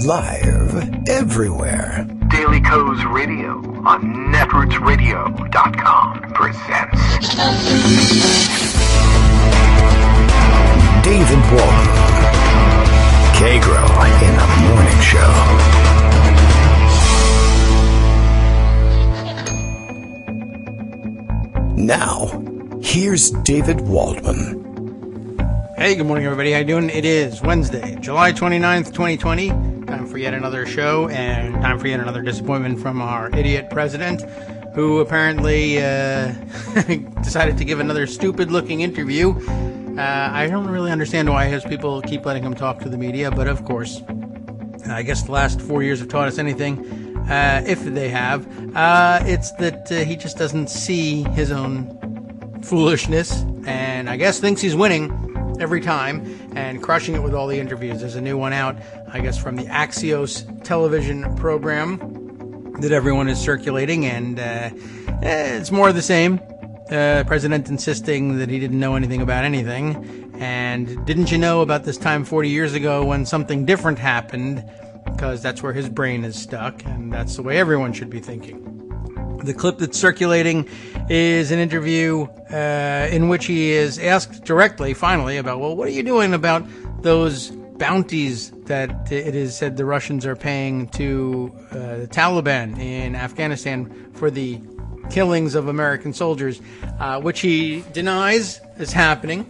Live everywhere. Daily Co's Radio on netrootsradio.com presents David Walton. Kagro in the Morning Show. Now, here's David Waldman. Hey, good morning, everybody. How you doing? It is Wednesday, July 29th, 2020. Time for yet another show, and time for yet another disappointment from our idiot president, who apparently decided to give another stupid-looking interview. I don't really understand why his people keep letting him talk to the media, but of course, I guess the last 4 years have taught us anything, if they have. It's that he just doesn't see his own foolishness, and I guess thinks he's winning every time and crushing it with all the interviews. There's a new one out, I guess, from the Axios television program that everyone is circulating, and it's more of the same. President insisting that he didn't know anything about anything, and didn't you know about this time 40 years ago when something different happened, because that's where his brain is stuck, and that's the way everyone should be thinking. The clip that's circulating is an interview in which he is asked directly, finally, about, well, what are you doing about those bounties that it is said the Russians are paying to the Taliban in Afghanistan for the killings of American soldiers, which he denies is happening.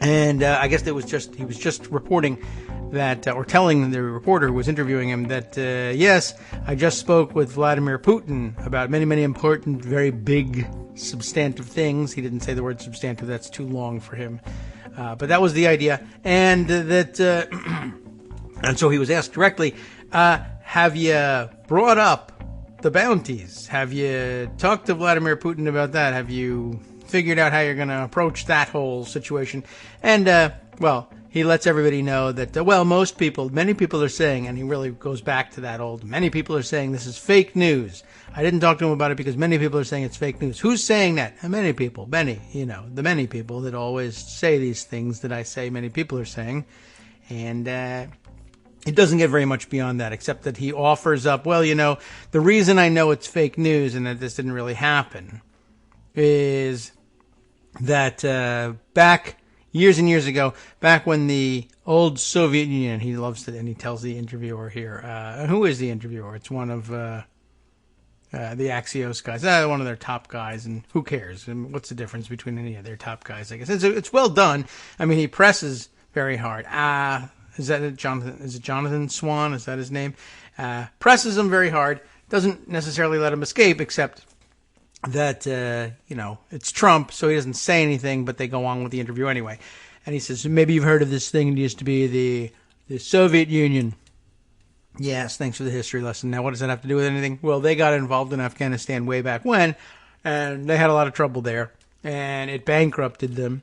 And I guess he was just reporting that, or telling the reporter who was interviewing him that, yes, I just spoke with Vladimir Putin about many, many important, very big, substantive things. He didn't say the word substantive. That's too long for him. But that was the idea. And that, and so he was asked directly, have you brought up the bounties? Have you talked to Vladimir Putin about that? Have you figured out how you're going to approach that whole situation? And, well, he lets everybody know that, many people are saying, and he really goes back to that old, many people are saying this is fake news. I didn't talk to him about it because many people are saying it's fake news. Who's saying that? Many people. Many, the many people that always say these things that I say many people are saying. And it doesn't get very much beyond that, except that he offers up, the reason I know it's fake news and that this didn't really happen is that back years and years ago, back when the old Soviet Union, he loves it, and he tells the interviewer here, who is the interviewer? It's one of the Axios guys, one of their top guys, and who cares? And what's the difference between any of their top guys? I guess it's well done. I mean, he presses very hard. Is that Jonathan? Is it Jonathan Swan? Is that his name? Presses him very hard. Doesn't necessarily let him escape, except that, it's Trump, so he doesn't say anything, but they go on with the interview anyway. And he says, maybe you've heard of this thing. It used to be the Soviet Union. Yes, thanks for the history lesson. Now, what does that have to do with anything? Well, they got involved in Afghanistan way back when, and they had a lot of trouble there, and it bankrupted them,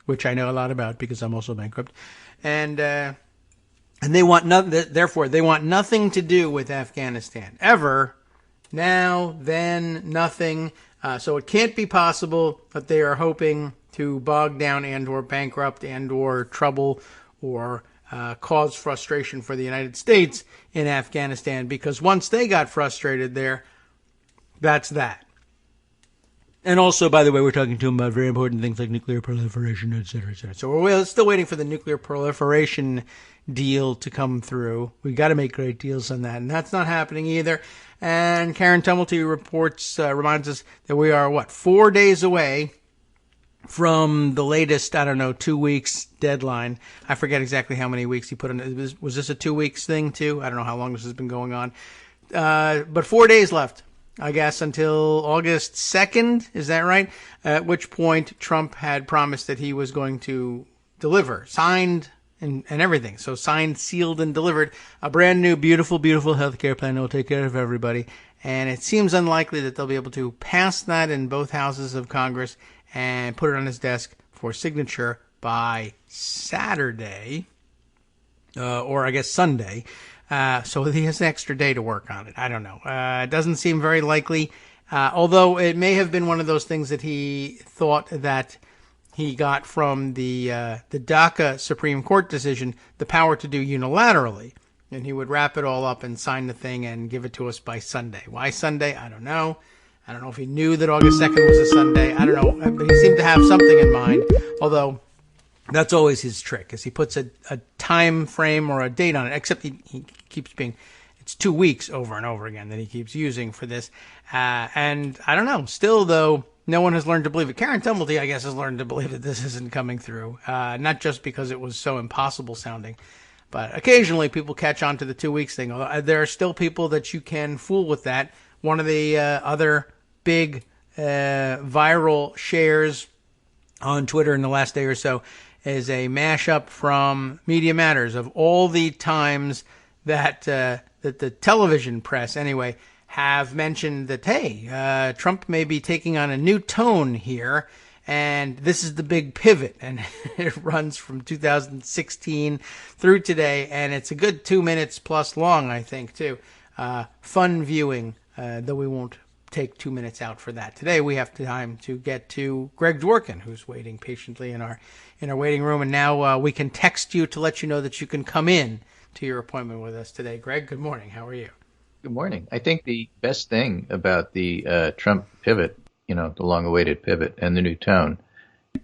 which I know a lot about because I'm also bankrupt. And they want therefore, they want nothing to do with Afghanistan ever. Now, then, nothing. So it can't be possible that they are hoping to bog down and or bankrupt and or trouble or cause frustration for the United States in Afghanistan, because once they got frustrated there, that's that. And also, by the way, we're talking to him about very important things like nuclear proliferation, et cetera, et cetera. So we're still waiting for the nuclear proliferation deal to come through. We got to make great deals on that, and that's not happening either. And Karen Tumulty reminds us that we are, 4 days away from the latest, 2 weeks deadline. I forget exactly how many weeks he put in. Was this a 2 weeks thing too? I don't know how long this has been going on. But 4 days left, I guess, until August 2nd. Is that right? At which point Trump had promised that he was going to deliver, signed and everything. So signed, sealed, and delivered a brand new, beautiful, beautiful health care plan that will take care of everybody. And it seems unlikely that they'll be able to pass that in both houses of Congress and put it on his desk for signature by Saturday, or I guess Sunday. So he has an extra day to work on it. I don't know. It doesn't seem very likely, although it may have been one of those things that he thought that he got from the DACA Supreme Court decision, the power to do unilaterally. and he would wrap it all up and sign the thing and give it to us by Sunday. Why Sunday? I don't know. I don't know if he knew that August 2nd was a Sunday. I don't know, but he seemed to have something in mind, although that's always his trick, is he puts a time frame or a date on it, except he keeps being, it's 2 weeks over and over again that he keeps using for this. And I don't know, still though, no one has learned to believe it. Karen Tumblety, I guess, has learned to believe that this isn't coming through, not just because it was so impossible sounding, but occasionally people catch on to the 2 weeks thing. There are still people that you can fool with that. One of the other big viral shares on Twitter in the last day or so is a mashup from Media Matters of all the times that that the television press, anyway, have mentioned that, hey, Trump may be taking on a new tone here, and this is the big pivot. And it runs from 2016 through today, and it's a good 2 minutes plus long, I think, too. Fun viewing, though we won't take 2 minutes out for that. Today we have time to get to Greg Dworkin, who's waiting patiently in our waiting room, and now we can text you to let you know that you can come in to your appointment with us today. Greg, good morning. How are you? Good morning. I think the best thing about the Trump pivot, the long-awaited pivot and the new tone,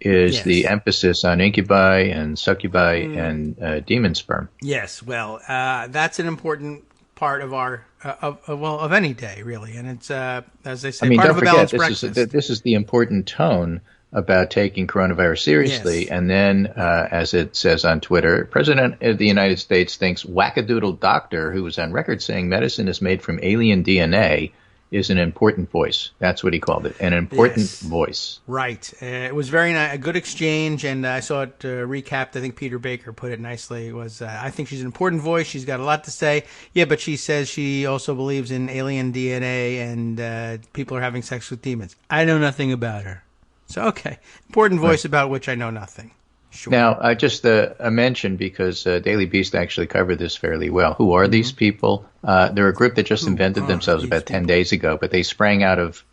is the emphasis on incubi and succubi and demon sperm. Yes, well, that's an important part of our of any day, really, and it's as they say, part don't of a balanced forget, breakfast. this is the important tone about taking coronavirus seriously. Yes. And then, as it says on Twitter, President of the United States thinks wackadoodle doctor who was on record saying medicine is made from alien DNA is an important voice. That's what he called it, an important voice. Right. It was very nice, a good exchange, and I saw it recapped. I think Peter Baker put it nicely. It was, I think she's an important voice. She's got a lot to say. Yeah, but she says she also believes in alien DNA and people are having sex with demons. I know nothing about her. So, okay. Important voice about which I know nothing. Sure. Now, just a mention, because Daily Beast actually covered this fairly well. Who are these people? They're a group that just invented themselves about 10 days ago, but they sprang out of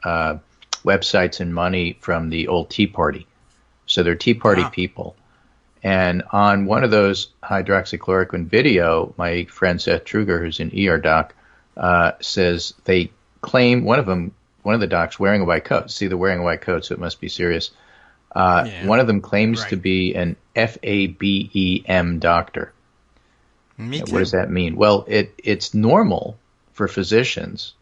websites and money from the old Tea Party. So they're Tea Party people. And on one of those hydroxychloroquine video, my friend Seth Truger, who's an ER doc, says they claim one of the docs wearing a white coat. See, they're wearing a white coat, so it must be serious. One of them claims to be an FABEM doctor. Me too. What does that mean? Well, it's normal for physicians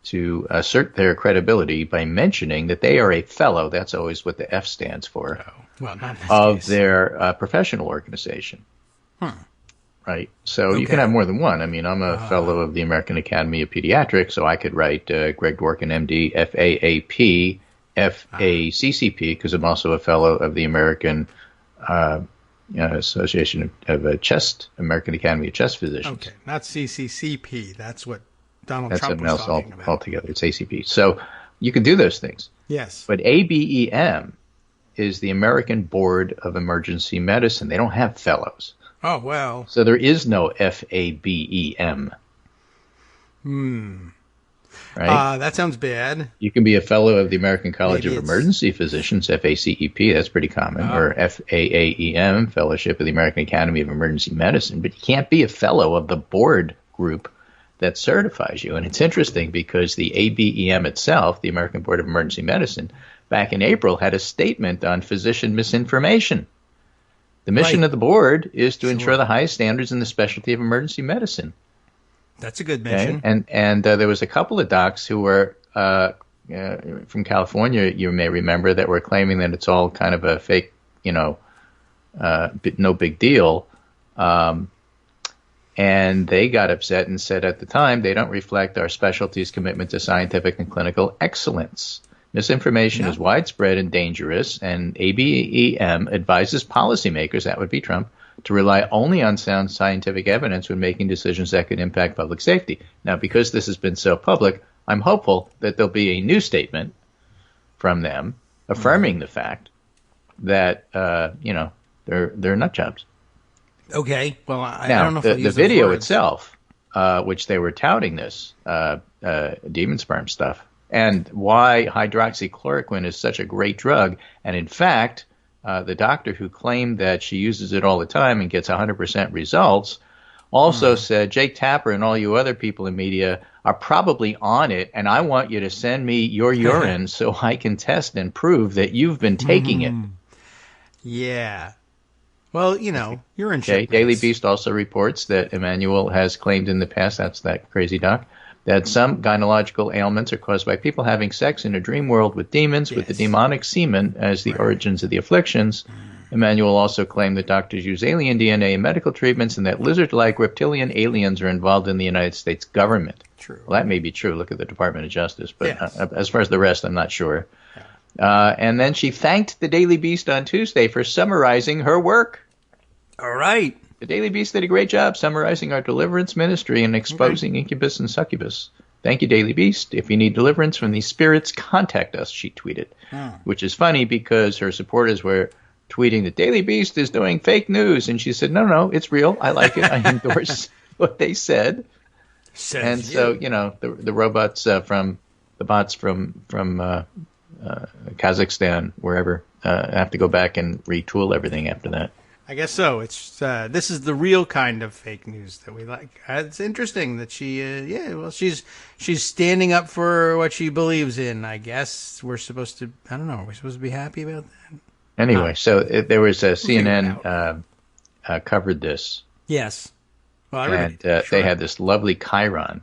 to assert their credibility by mentioning that they are a fellow, that's always what the F stands for, well, not in this of case. their professional organization. Right? So you can have more than one. I mean, I'm a fellow of the American Academy of Pediatrics, so I could write Greg Dworkin, MD, FAAP, FACCP, because I'm also a fellow of the American Association of American Academy of Chest Physicians. Okay, not CCCP. That's what Donald That's Trump something was else talking about. altogether. It's ACP. So you can do those things. Yes. But ABEM is the American Board of Emergency Medicine. They don't have fellows. Oh, well. So there is no FABEM. Right? That sounds bad. You can be a fellow of the American College Maybe of it's- Emergency Physicians, FACEP, that's pretty common, or FAAEM, Fellowship of the American Academy of Emergency Medicine, but you can't be a fellow of the board group that certifies you. And it's interesting because the ABEM itself, the American Board of Emergency Medicine, back in April had a statement on physician misinformation. The mission of the board is to ensure the highest standards in the specialty of emergency medicine. That's a good mission. Okay? And there was a couple of docs who were from California, you may remember, that were claiming that it's all kind of a fake, no big deal. And they got upset and said at the time they don't reflect our specialty's commitment to scientific and clinical excellence. Misinformation is widespread and dangerous, and ABEM advises policymakers, that would be Trump, to rely only on sound scientific evidence when making decisions that could impact public safety. Now, because this has been so public, I'm hopeful that there'll be a new statement from them affirming the fact that, they're nut jobs. Okay. Well, I Now, don't know if the I'll use video those words. itself, which they were touting this demon sperm stuff, and why hydroxychloroquine is such a great drug. And in fact, the doctor who claimed that she uses it all the time and gets 100% results also said, Jake Tapper and all you other people in media are probably on it, and I want you to send me your urine so I can test and prove that you've been taking it. Yeah. Well, you're in Okay. shipments. Daily Beast also reports that Emmanuel has claimed in the past, that's that crazy doc, that some gynecological ailments are caused by people having sex in a dream world with demons, with the demonic semen as the origins of the afflictions. Emmanuel also claimed that doctors use alien DNA in medical treatments and that lizard-like reptilian aliens are involved in the United States government. True. Well, that may be true. Look at the Department of Justice. But as far as the rest, I'm not sure. And then she thanked the Daily Beast on Tuesday for summarizing her work. All right. The Daily Beast did a great job summarizing our deliverance ministry and exposing incubus and succubus. Thank you, Daily Beast. If you need deliverance from these spirits, contact us, she tweeted. Which is funny because her supporters were tweeting that Daily Beast is doing fake news. And she said, no, it's real. I like it. I endorse what they said. And so, the robots from the bots from Kazakhstan, wherever, have to go back and retool everything after that. I guess so. It's this is the real kind of fake news that we like. It's interesting that she's standing up for what she believes in. I guess we're supposed to. I don't know. Are we supposed to be happy about that? Anyway, there was a CNN covered this. Yes. Well, and they had this lovely chyron.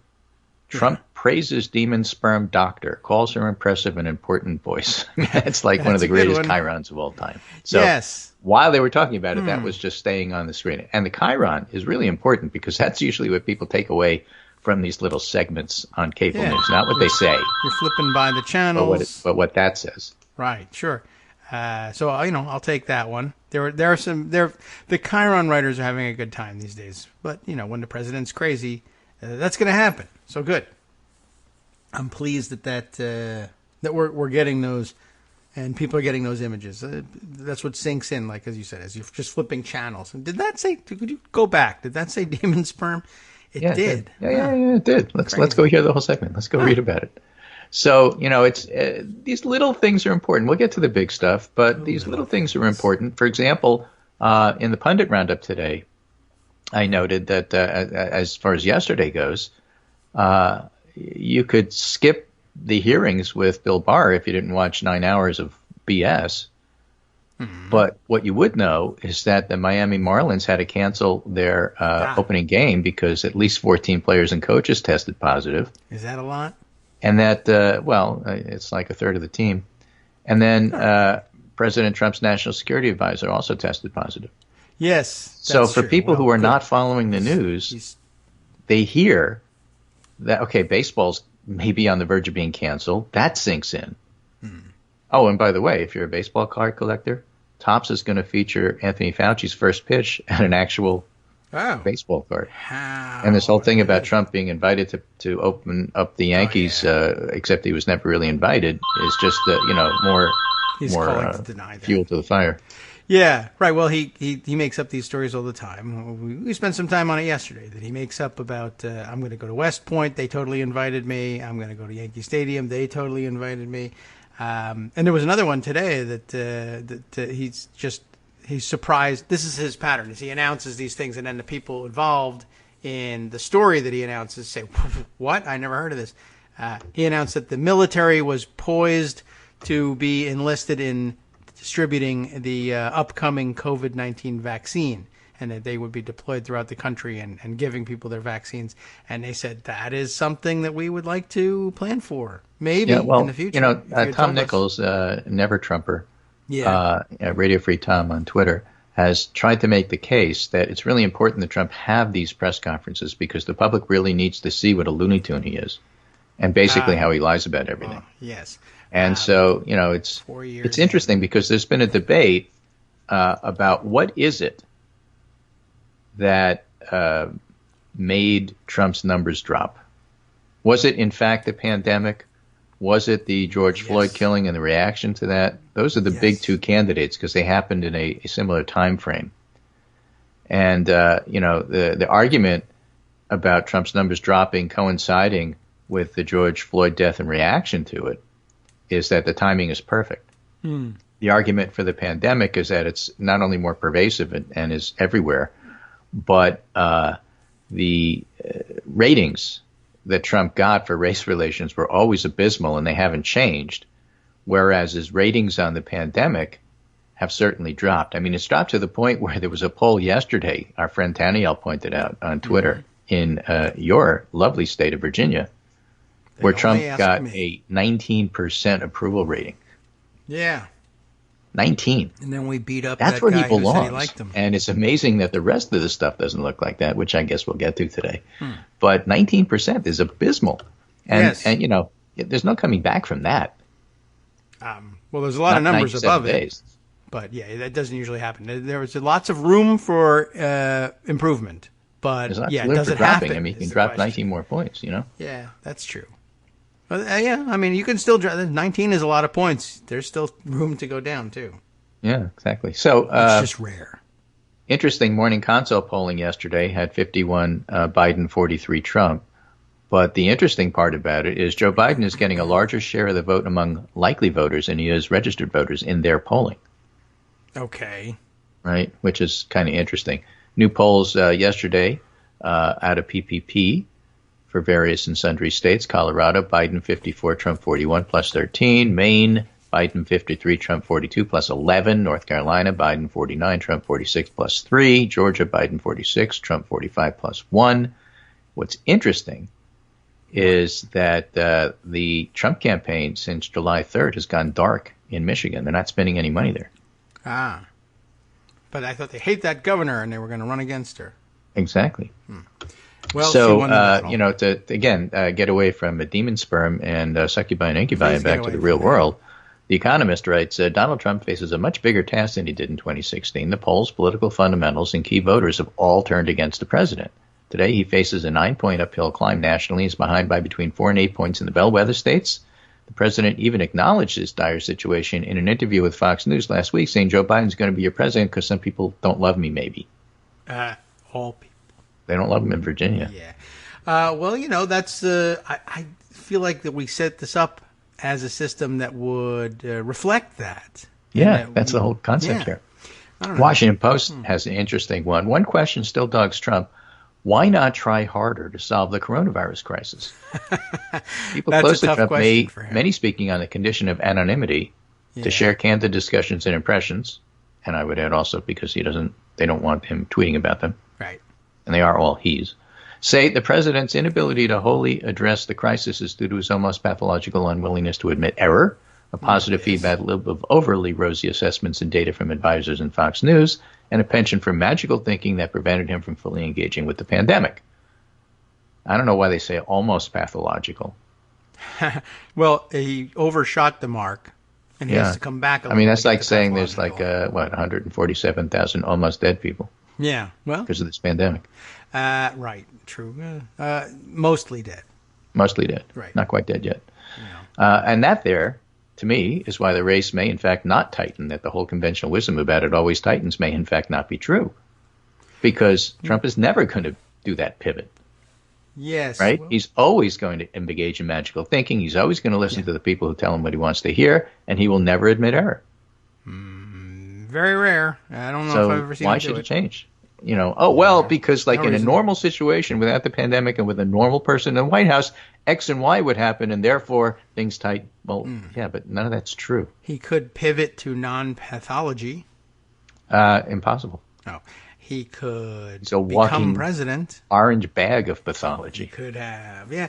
Trump praises demon sperm doctor, calls her impressive and important voice. It's like one of the greatest chyrons of all time. So while they were talking about it, that was just staying on the screen. And the chyron is really important because that's usually what people take away from these little segments on cable news, not what they say. You're flipping by the channels. But what that says. Right, sure. So I'll take that one. The chyron writers are having a good time these days. But when the president's crazy, that's going to happen. So good. I'm pleased that we're getting those, and people are getting those images. That's what sinks in, like as you said, as you're just flipping channels. And did that say? Could you go back? Did that say demon sperm? It did. Yeah, it did. Let's go hear the whole segment. Let's go read about it. So it's these little things are important. We'll get to the big stuff, but these little things are important. For example, in the pundit roundup today, I noted that as far as yesterday goes, you could skip the hearings with Bill Barr if you didn't watch 9 hours of BS. But what you would know is that the Miami Marlins had to cancel their opening game because at least 14 players and coaches tested positive. Is that a lot? And that, it's like a third of the team. And then President Trump's national security advisor also tested positive. Yes. So for people who are not following the news, they hear that, okay, baseball's maybe on the verge of being canceled. That sinks in. Oh, and by the way, if you're a baseball card collector, Topps is going to feature Anthony Fauci's first pitch and an actual baseball card. And this whole thing about Trump being invited to open up the Yankees, except he was never really invited, is just more fuel to the fire. Yeah, right. Well, he makes up these stories all the time. We spent some time on it yesterday that he makes up about, I'm going to go to West Point. They totally invited me. I'm going to go to Yankee Stadium. They totally invited me. And there was another one today that he's surprised. This is his pattern. Is he announces these things and then the people involved in the story that he announces say, what? I never heard of this. He announced that the military was poised to be enlisted in distributing the upcoming COVID-19 vaccine, and that they would be deployed throughout the country and giving people their vaccines. And they said that is something that we would like to plan for, maybe in the future. Tom Nichols, Never Trumper, Radio Free Tom on Twitter, has tried to make the case that it's really important that Trump have these press conferences because the public really needs to see what a Looney Tune he is, and basically how he lies about everything. Yes. And so, it's interesting because there's been a debate about what is it that made Trump's numbers drop. Was it, in fact, the pandemic? Was it the George Floyd killing and the reaction to that? Those are the big two candidates because they happened in a similar time frame. And, the argument about Trump's numbers dropping coinciding with the George Floyd death and reaction to it is that the timing is perfect. The argument for the pandemic is that it's not only more pervasive and is everywhere, but the ratings that Trump got for race relations were always abysmal, and they haven't changed, whereas his ratings on the pandemic have certainly dropped. I mean, it's dropped to the point where there was a poll yesterday, our friend Taniel pointed out on Twitter, in your lovely state of Virginia, where Trump got a 19% approval rating. Yeah. 19. And then we beat up That's that where guy he belongs. who said he liked him. And it's amazing that the rest of the stuff doesn't look like that, which I guess we'll get to today. But 19% is abysmal. And, yes. And, you know, there's no coming back from that. Well, there's a lot of numbers above it. But, yeah, that doesn't usually happen. There was lots of room for improvement. But, yeah, it doesn't happen. I mean, you can drop 19 more points, you know? Yeah, that's true. But, yeah, I mean, you can still drop. 19 is a lot of points. There's still room to go down, too. Yeah, exactly. So it's just rare. Interesting morning console polling yesterday had 51 Biden, 43 Trump. But the interesting part about it is Joe Biden is getting a larger share of the vote among likely voters than he is registered voters in their polling. Okay. Right, which is kind of interesting. New polls yesterday out of PPP for various and sundry states. Colorado, Biden 54, Trump 41, plus 13. Maine, Biden 53, Trump 42, plus 11. North Carolina, Biden 49, Trump 46, plus 3. Georgia, Biden 46, Trump 45, plus 1. What's interesting is that the Trump campaign since July 3rd has gone dark in Michigan. They're not spending any money there. Ah. But I thought they hate that governor and they were going to run against her. Exactly. Well, so, you know, to again get away from a demon sperm and succubi and incubi and back to the real world, The Economist writes, Donald Trump faces a much bigger task than he did in 2016. The polls, political fundamentals, and key voters have all turned against the president. Today, he faces a 9-point uphill climb nationally. He's behind by between 4 and 8 points in the bellwether states. The president even acknowledged his dire situation in an interview with Fox News last week, saying Joe Biden's going to be your president because some people don't love me, maybe. All people. They don't love him in Virginia. Yeah. Well, you know, that's I feel like that we set this up as a system that would reflect that. Yeah, that's the whole concept here. Washington Post has an interesting one. One question still dogs Trump. Why not try harder to solve the coronavirus crisis? People close to Trump many speaking on the condition of anonymity to share candid discussions and impressions. And I would add also because they don't want him tweeting about them. Right. And they are all he's. Say the president's inability to wholly address the crisis is due to his almost pathological unwillingness to admit error, a positive feedback loop of overly rosy assessments and data from advisors in Fox News, and a penchant for magical thinking that prevented him from fully engaging with the pandemic. I don't know why they say almost pathological. Well, he overshot the mark, and he has to come back a little. I mean, that's like saying there's like, 147,000 almost dead people. Yeah, well. Because of this pandemic. Right, true. Mostly dead. Mostly dead. Right. Not quite dead yet. No. And that there, to me, is why the race may in fact not tighten, that the whole conventional wisdom about it always tightens may in fact not be true. Because Trump is never going to do that pivot. Yes. Right? Well, he's always going to engage in magical thinking. He's always going to listen to the people who tell him what he wants to hear, and he will never admit error. Very rare. I don't know if I've ever seen him do it. Why should it change? You know, because like in a normal situation without the pandemic and with a normal person in the White House, X and Y would happen, and therefore things tight. Well, yeah, but none of that's true. He could pivot to non-pathology. Impossible. Oh, he could become walking president. Orange bag of pathology. He could have, yeah.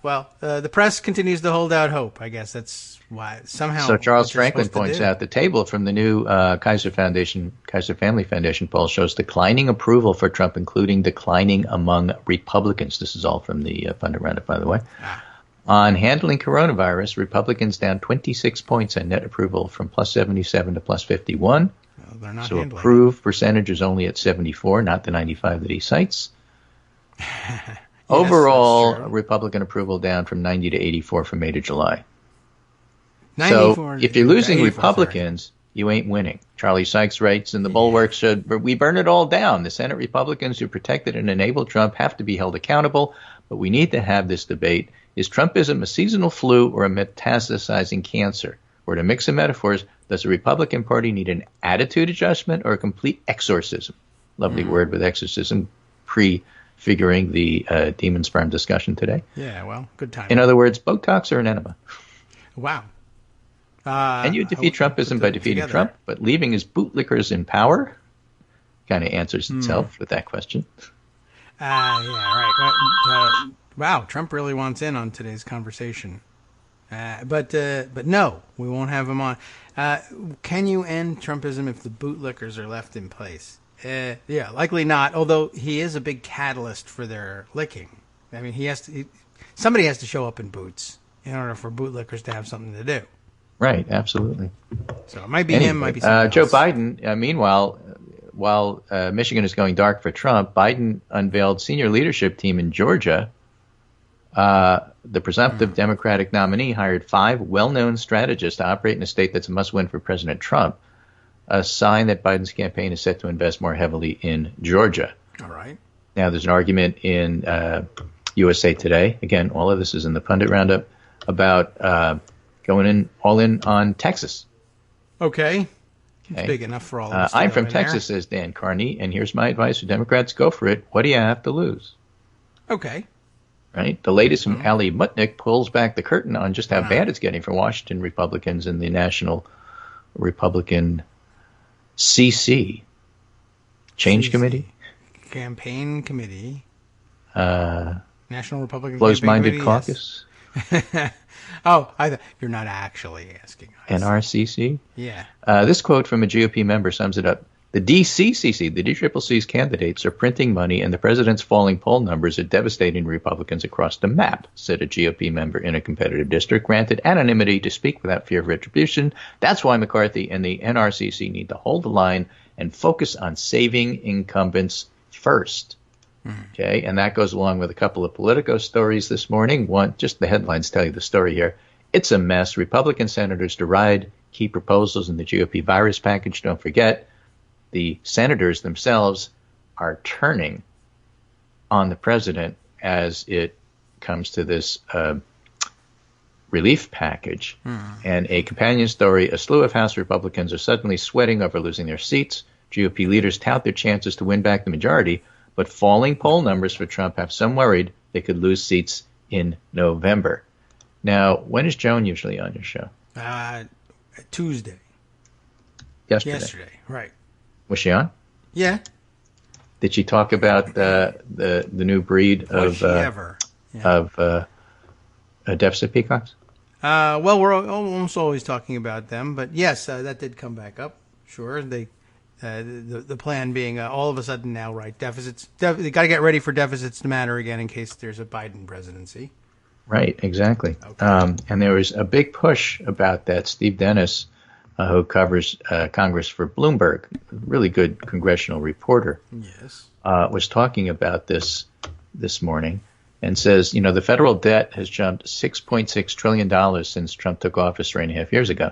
Well, the press continues to hold out hope. I guess that's why somehow. So Charles Franklin points out the table from the new Kaiser Family Foundation poll shows declining approval for Trump, including declining among Republicans. This is all from the Funded Roundup, by the way. On handling coronavirus, Republicans down 26 points on net approval from plus 77 to plus 51. Well, they're not so approved percentage is only at 74, not the 95 that he cites. Yes, overall, Republican approval down from 90 to 84 from May to July. So if you're losing Republicans, you ain't winning. Charlie Sykes writes, and the bulwark should, we burn it all down. The Senate Republicans who protected and enabled Trump have to be held accountable, but we need to have this debate. Is Trumpism a seasonal flu or a metastasizing cancer? Or to mix of metaphors, does the Republican Party need an attitude adjustment or a complete exorcism? Lovely word with exorcism, figuring the demon sperm discussion today. Yeah, well, good time. In other words, Botox are an enema. Wow. And you defeat Trumpism by defeating Trump, but leaving his bootlickers in power kind of answers itself with that question. Yeah, right. Wow, Trump really wants in on today's conversation. But no, we won't have him on. Can you end Trumpism if the bootlickers are left in place? Yeah, likely not, although he is a big catalyst for their licking. I mean, somebody has to show up in boots in order for bootlickers to have something to do. Right, absolutely. So it might be him, might be someone else. Joe Biden, meanwhile, while Michigan is going dark for Trump, Biden unveiled senior leadership team in Georgia. The presumptive Democratic nominee hired 5 well-known strategists to operate in a state that's a must-win for President Trump, a sign that Biden's campaign is set to invest more heavily in Georgia. All right. Now, there's an argument in USA Today, again, all of this is in the pundit roundup, about going all in on Texas. Okay. It's big enough for all of us. I'm from Texas, says Dan Carney, and here's my advice for Democrats: go for it. What do you have to lose? Okay. Right. The latest from Ali Mutnick pulls back the curtain on just how bad it's getting for Washington Republicans in the National Republican CC Committee, Campaign Committee, National Republican Closed-Minded Caucus. Yes. Oh, you're not actually asking us. NRCC. Yeah. This quote from a GOP member sums it up. The DCCC, the DCCC's candidates, are printing money, and the president's falling poll numbers are devastating Republicans across the map, said a GOP member in a competitive district, granted anonymity to speak without fear of retribution. That's why McCarthy and the NRCC need to hold the line and focus on saving incumbents first. Okay, and that goes along with a couple of Politico stories this morning. One, just the headlines tell you the story here. It's a mess. Republican senators deride key proposals in the GOP virus package. Don't forget, the senators themselves are turning on the president as it comes to this relief package. And a companion story, a slew of House Republicans are suddenly sweating over losing their seats. GOP leaders tout their chances to win back the majority, but falling poll numbers for Trump have some worried they could lose seats in November. Now, when is Joan usually on your show? Tuesday. Yesterday, right. Was she on? Yeah. Did she talk about the new breed of deficit peacocks? Well, we're almost always talking about them, but yes, that did come back up. Sure, the plan being all of a sudden now, right? Deficits. They got to get ready for deficits to matter again in case there's a Biden presidency. Right, exactly. Okay. And there was a big push about that. Steve Dennis, who covers Congress for Bloomberg, a really good congressional reporter, yes, was talking about this morning and says, the federal debt has jumped $6.6 trillion since Trump took office 3.5 years ago.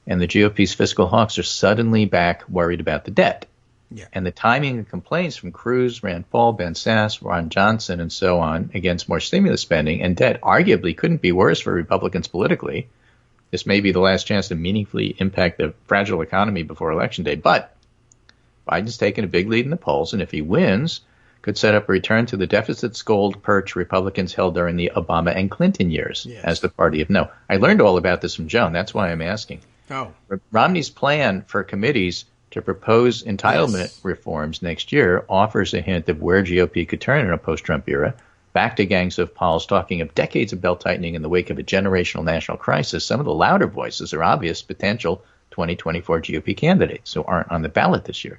And the GOP's fiscal hawks are suddenly back worried about the debt. Yeah. And the timing of complaints from Cruz, Rand Paul, Ben Sasse, Ron Johnson, and so on against more stimulus spending and debt arguably couldn't be worse for Republicans politically. This may be the last chance to meaningfully impact the fragile economy before Election Day. But Biden's taken a big lead in the polls, and if he wins, could set up a return to the deficit gold perch Republicans held during the Obama and Clinton years as the party of no. I learned all about this from Joan. That's why I'm asking. Oh. Romney's plan for committees to propose entitlement reforms next year offers a hint of where GOP could turn in a post-Trump era. Back to gangs of Pauls talking of decades of belt-tightening in the wake of a generational national crisis. Some of the louder voices are obvious potential 2024 GOP candidates who aren't on the ballot this year.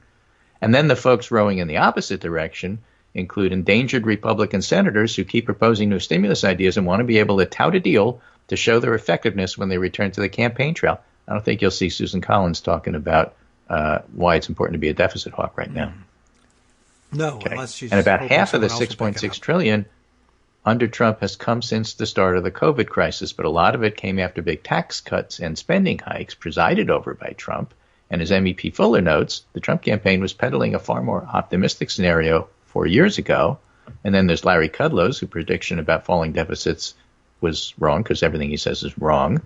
And then the folks rowing in the opposite direction include endangered Republican senators who keep proposing new stimulus ideas and want to be able to tout a deal to show their effectiveness when they return to the campaign trail. I don't think you'll see Susan Collins talking about why it's important to be a deficit hawk right now. No, unless she's and about half of the $6.6 trillion under Trump has come since the start of the COVID crisis, but a lot of it came after big tax cuts and spending hikes presided over by Trump. And as MEP Fuller notes, the Trump campaign was peddling a far more optimistic scenario 4 years ago. And then there's Larry Kudlow's, whose prediction about falling deficits was wrong because everything he says is wrong.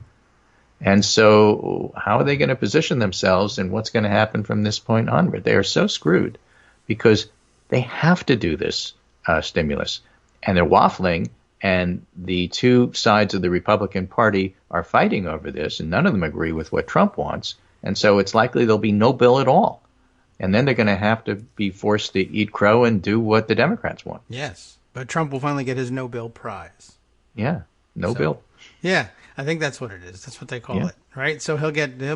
And so how are they going to position themselves and what's going to happen from this point onward? They are so screwed because they have to do this stimulus. And they're waffling, and the two sides of the Republican Party are fighting over this, and none of them agree with what Trump wants. And so it's likely there'll be no bill at all. And then they're going to have to be forced to eat crow and do what the Democrats want. Yes, but Trump will finally get his Nobel Prize. Yeah, no bill. Yeah, I think that's what it is. That's what they call it, right? So he'll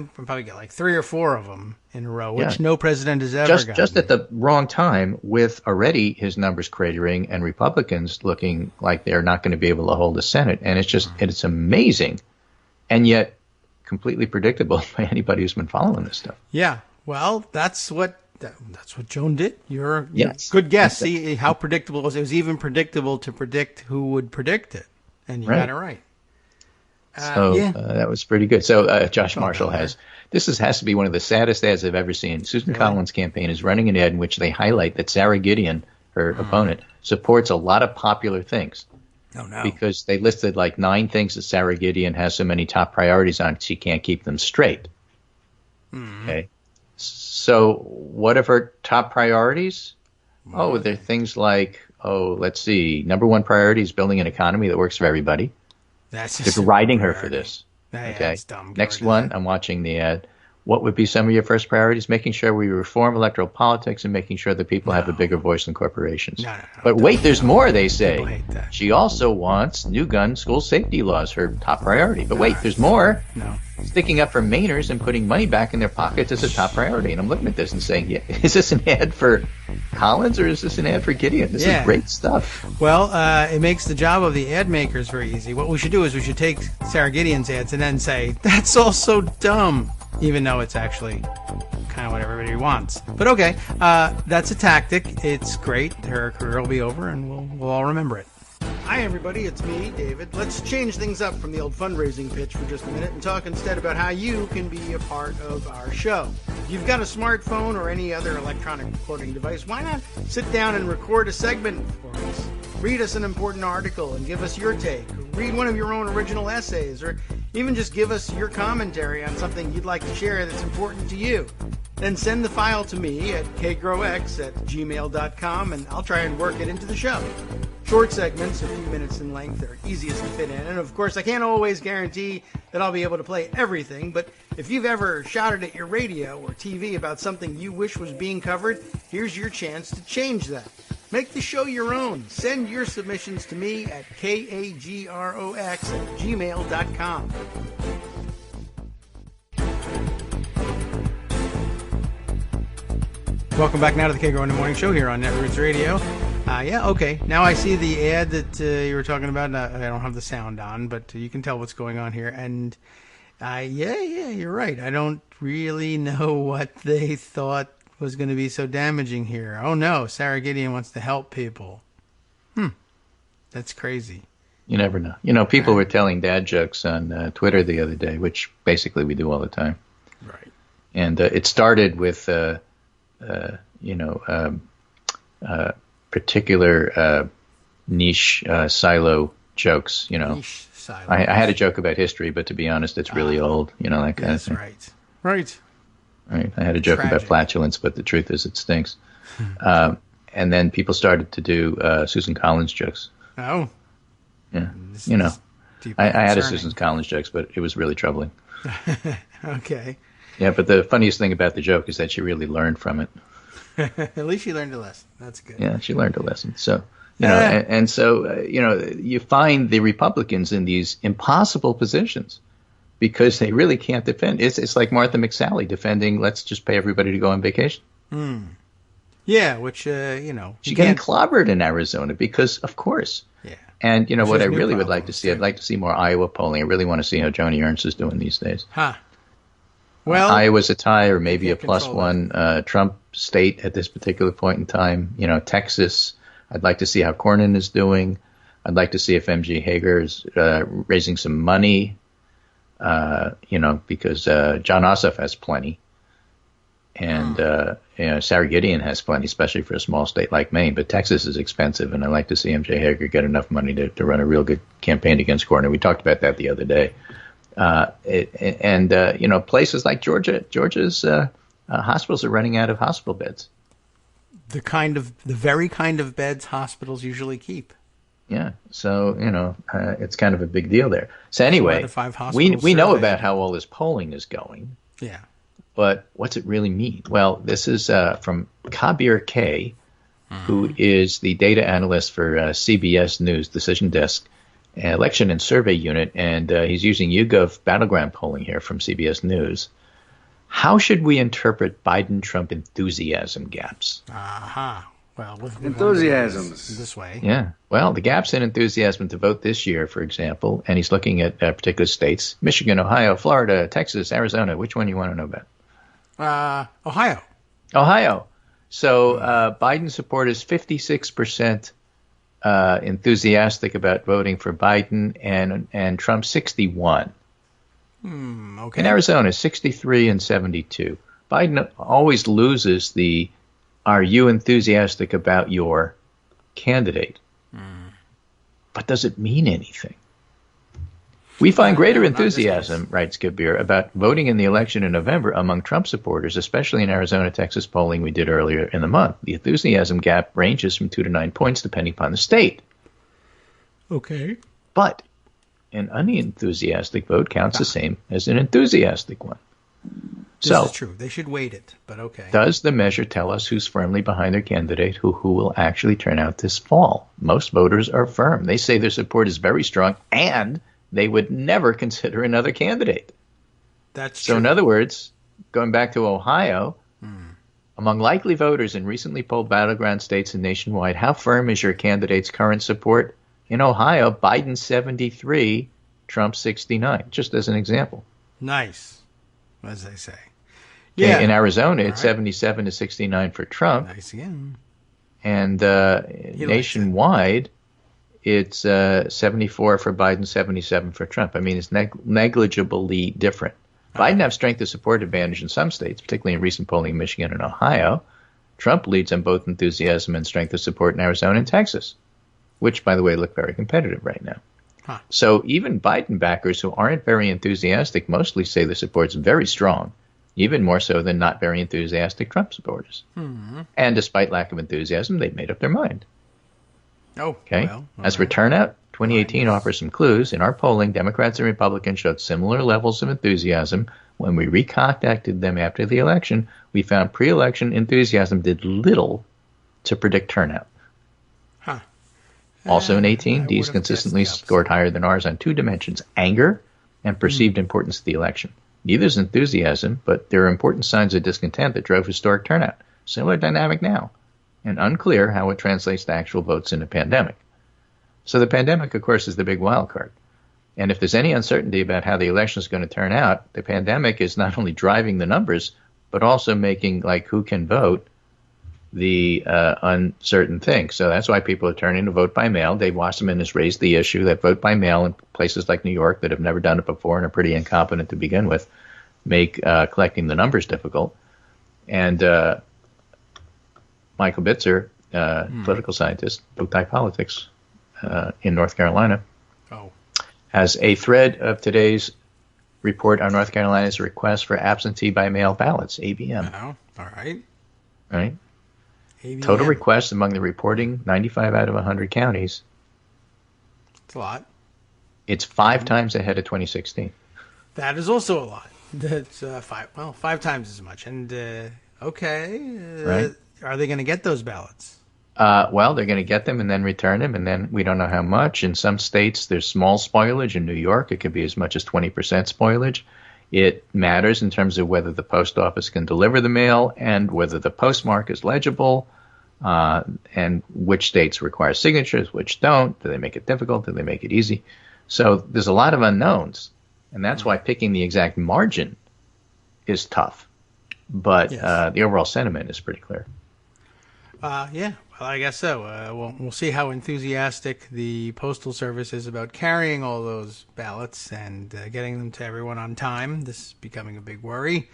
probably get like 3 or 4 of them in a row, which no president has ever gotten. Just at the wrong time, with already his numbers cratering and Republicans looking like they're not going to be able to hold the Senate. And it's amazing, and yet completely predictable by anybody who's been following this stuff. Yeah, well, that's what Joan did. You're Yes. good guess. See how predictable it was. It was even predictable to predict who would predict it, and you got it right. So that was pretty good. So Josh Marshall has to be one of the saddest ads I've ever seen. Susan Collins' campaign is running an ad in which they highlight that Sarah Gideon, her opponent, supports a lot of popular things. Oh, no. Because they listed like 9 things that Sarah Gideon has so many top priorities on, she can't keep them straight. Okay. So what are her top priorities? Oh, they're things like, let's see, number 1 priority is building an economy that works for everybody. That's just They're riding her for this. Okay. That's dumb. Next one, I'm watching the ad. What would be some of your first priorities? Making sure we reform electoral politics and making sure that people have a bigger voice in corporations. No, but wait, there's more, they say. People hate that. She also wants new gun school safety laws, her top priority. But wait, there's more. No. Sticking up for Mainers and putting money back in their pockets is a top priority. And I'm looking at this and saying, is this an ad for Collins or is this an ad for Gideon? This is great stuff. Well, it makes the job of the ad makers very easy. What we should do is we should take Sarah Gideon's ads and then say, that's all so dumb, even though it's actually kind of what everybody wants. But okay, that's a tactic. It's great. Her career will be over, and we'll all remember it. Hi, everybody. It's me, David. Let's change things up from the old fundraising pitch for just a minute and talk instead about how you can be a part of our show. If you've got a smartphone or any other electronic recording device, why not sit down and record a segment for us? Read us an important article and give us your take. Read one of your own original essays, or even just give us your commentary on something you'd like to share that's important to you. Then send the file to me at kagrox@gmail.com, and I'll try and work it into the show. Short segments, a few minutes in length, are easiest to fit in. And of course, I can't always guarantee that I'll be able to play everything, but if you've ever shouted at your radio or TV about something you wish was being covered, here's your chance to change that. Make the show your own. Send your submissions to me at kagrox@gmail.com. Welcome back now to the Kagro in the Morning Show here on Netroots Radio. Okay. Now I see the ad that you were talking about. I don't have the sound on, but you can tell what's going on here. And you're right. I don't really know what they thought was going to be so damaging here. Oh no, Sarah Gideon wants to help people. That's crazy. You never know. You know, people were telling dad jokes on Twitter the other day, which basically we do all the time. Right. And it started with particular niche silo jokes. You know, Niche silo. I had a joke about history, but to be honest, it's really old. You know, that kind of thing. Right. Right. I had a joke about flatulence, but the truth is it stinks. And then people started to do Susan Collins jokes. Oh. Yeah. You know, I had a Susan Collins jokes, but it was really troubling. Okay. Yeah, but the funniest thing about the joke is that she really learned from it. At least she learned a lesson. That's good. Yeah, she learned a lesson. So, you know, and so, you find the Republicans in these impossible positions because they really can't defend. It's like Martha McSally defending, let's just pay everybody to go on vacation. Yeah, which, She's getting clobbered in Arizona because, of course. Yeah. And, what I really would like to see, I'd like to see more Iowa polling. I really want to see how Joni Ernst is doing these days. Well, Iowa's a tie or maybe a +1 Trump state at this particular point in time. Texas, I'd like to see how Cornyn is doing. I'd like to see if MG Hager is raising some money, because John Ossoff has plenty. And Sarah Gideon has plenty, especially for a small state like Maine. But Texas is expensive, and I'd like to see MJ Hager get enough money to run a real good campaign against Cornyn. We talked about that the other day. Places like Georgia's hospitals are running out of hospital beds. The very kind of beds hospitals usually keep. Yeah, so, it's kind of a big deal there. So anyway, 4 out of 5 we hospitals know surveyed. about how all this polling is going, Yeah. but what's it really mean? Well, this is from Kabir K, who is the data analyst for CBS News Decision Desk Election and Survey Unit, and he's using YouGov battleground polling here from CBS News. How should we interpret Biden-Trump enthusiasm gaps? Aha. Well, with Enthusiasms. this way. Yeah. Well, the gaps in enthusiasm to vote this year, for example, and he's looking at particular states: Michigan, Ohio, Florida, Texas, Arizona. Which one do you want to know about? Ohio. Ohio. So Biden supporters 56% enthusiastic about voting for Biden, and Trump 61. Okay. In Arizona, 63 and 72. Biden always loses the "Are you enthusiastic about your candidate?" But does it mean anything? We find greater enthusiasm, writes Kabir, about voting in the election in November among Trump supporters, especially in Arizona, Texas polling we did earlier in the month. The enthusiasm gap ranges from 2 to 9 points depending upon the state. Okay. But an unenthusiastic vote counts the same as an enthusiastic one. This is true. They should weight it, but okay. Does the measure tell us who's firmly behind their candidate, who will actually turn out this fall? Most voters are firm. They say their support is very strong, and they would never consider another candidate. That's true. So in other words, going back to Ohio, among likely voters in recently polled battleground states and nationwide, how firm is your candidate's current support? In Ohio, Biden 73, Trump 69, just as an example. Nice, as they say. Yeah. In Arizona, it's 77 to 69 for Trump. Nice again. And nationwide, it's 74 for Biden, 77 for Trump. I mean, it's negligibly different. Biden has strength of support advantage in some states, particularly in recent polling in Michigan and Ohio. Trump leads on both enthusiasm and strength of support in Arizona and Texas, which, by the way, look very competitive right now. Huh. So even Biden backers who aren't very enthusiastic mostly say the support's very strong, even more so than not very enthusiastic Trump supporters. And despite lack of enthusiasm, they've made up their mind. Oh, Okay. well. As for turnout, 2018 offers some clues. In our polling, Democrats and Republicans showed similar levels of enthusiasm. When we recontacted them after the election, we found pre-election enthusiasm did little to predict turnout. Huh. Also in I 18, D's would've consistently guessed the scored higher than ours on 2 dimensions: anger and perceived importance of the election. Neither is enthusiasm, but there are important signs of discontent that drove historic turnout. Similar dynamic now, and unclear how it translates to actual votes in a pandemic. So the pandemic, of course, is the big wild card. And if there's any uncertainty about how the election is going to turn out, the pandemic is not only driving the numbers, but also making, like, who can vote the uncertain thing. So that's why people are turning to vote by mail. Dave Wasserman has raised the issue that vote by mail in places like New York that have never done it before and are pretty incompetent to begin with make collecting the numbers difficult. And Michael Bitzer, political scientist, Bowtie Politics in North Carolina, has a thread of today's report on North Carolina's request for absentee by mail ballots, ABM. Oh, all right. Right? ABM. Total requests among the reporting 95 out of 100 counties. It's a lot. It's 5 times ahead of 2016. That is also a lot. That's 5 times as much. And Right. Are they going to get those ballots? Well, they're going to get them and then return them, and then we don't know how much. In some states, there's small spoilage. In New York, it could be as much as 20% spoilage. It matters in terms of whether the post office can deliver the mail and whether the postmark is legible, and which states require signatures, which don't. Do they make it difficult? Do they make it easy? So there's a lot of unknowns, and that's why picking the exact margin is tough. But Yes. the overall sentiment is pretty clear. Yeah, well, I guess so. We'll see how enthusiastic the Postal Service is about carrying all those ballots and getting them to everyone on time. This is becoming a big worry.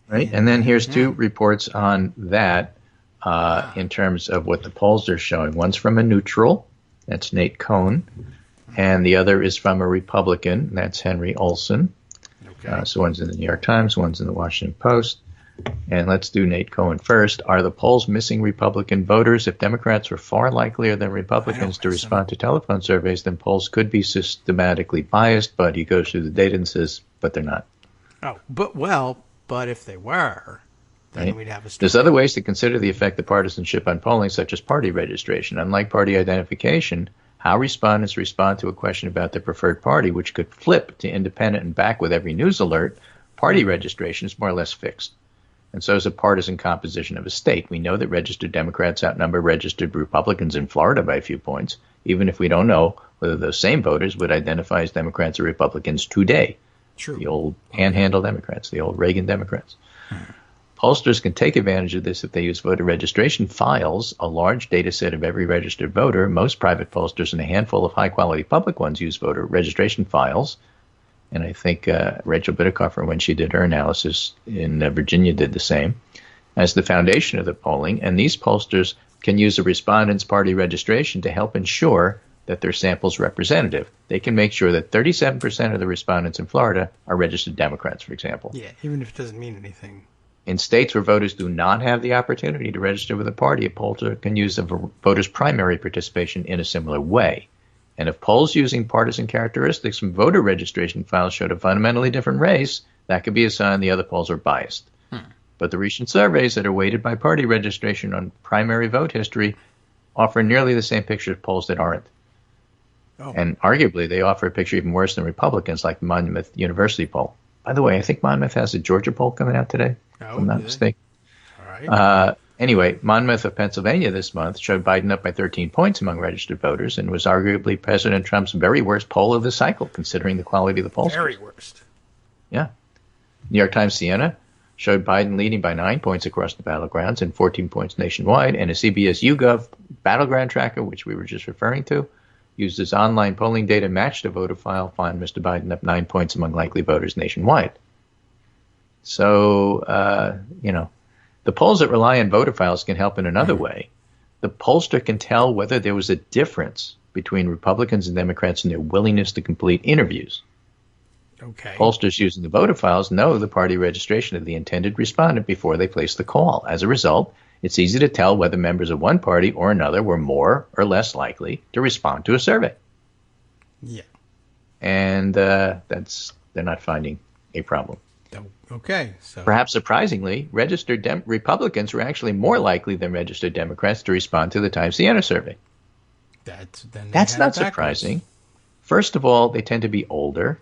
Right. And then here's 2 reports on that in terms of what the polls are showing. One's from a neutral, that's Nate Cohn, and the other is from a Republican, that's Henry Olson. Okay. So one's in the New York Times, one's in the Washington Post. And let's do Nate Cohen first. Are the polls missing Republican voters? If Democrats were far likelier than Republicans to respond to telephone surveys, then polls could be systematically biased. But he goes through the data and says, but they're not. Oh, but if they were, then Right. we'd have a story. There's other ways to consider the effect of partisanship on polling, such as party registration. Unlike party identification, how respondents respond to a question about their preferred party, which could flip to independent and back with every news alert, party registration is more or less fixed. And so is the partisan composition of a state. We know that registered Democrats outnumber registered Republicans in Florida by a few points, even if we don't know whether those same voters would identify as Democrats or Republicans today. True. The old panhandle Democrats, the old Reagan Democrats. Pollsters can take advantage of this if they use voter registration files, a large data set of every registered voter. Most private pollsters and a handful of high-quality public ones use voter registration files. And I think Rachel Bidecoffer, when she did her analysis in Virginia, did the same, as the foundation of the polling. And these pollsters can use a respondent's party registration to help ensure that their sample's representative. They can make sure that 37% of the respondents in Florida are registered Democrats, for example. Yeah, even if it doesn't mean anything. In states where voters do not have the opportunity to register with a party, a pollster can use a voter's primary participation in a similar way. And if polls using partisan characteristics from voter registration files showed a fundamentally different race, that could be a sign the other polls are biased. But the recent surveys that are weighted by party registration on primary vote history offer nearly the same picture as polls that aren't. Oh. And arguably, they offer a picture even worse than Republicans, like the Monmouth University poll. By the way, I think Monmouth has a Georgia poll coming out today, if I'm not mistaken. All right. Anyway, Monmouth of Pennsylvania this month showed Biden up by 13 points among registered voters and was arguably President Trump's very worst poll of the cycle, considering the quality of the polls. Very worst. Yeah. New York Times Siena showed Biden leading by 9 points across the battlegrounds and 14 points nationwide, and a CBS YouGov battleground tracker, which we were just referring to, used as online polling data matched a voter file, found Mr. Biden up 9 points among likely voters nationwide. So, the polls that rely on voter files can help in another way. The pollster can tell whether there was a difference between Republicans and Democrats in their willingness to complete interviews. Okay. Pollsters using the voter files know the party registration of the intended respondent before they place the call. As a result, it's easy to tell whether members of one party or another were more or less likely to respond to a survey. Yeah. And they're not finding a problem. Okay. So Perhaps surprisingly, registered Republicans were actually more likely than registered Democrats to respond to the Times Siena survey. That's not surprising. First of all, they tend to be older.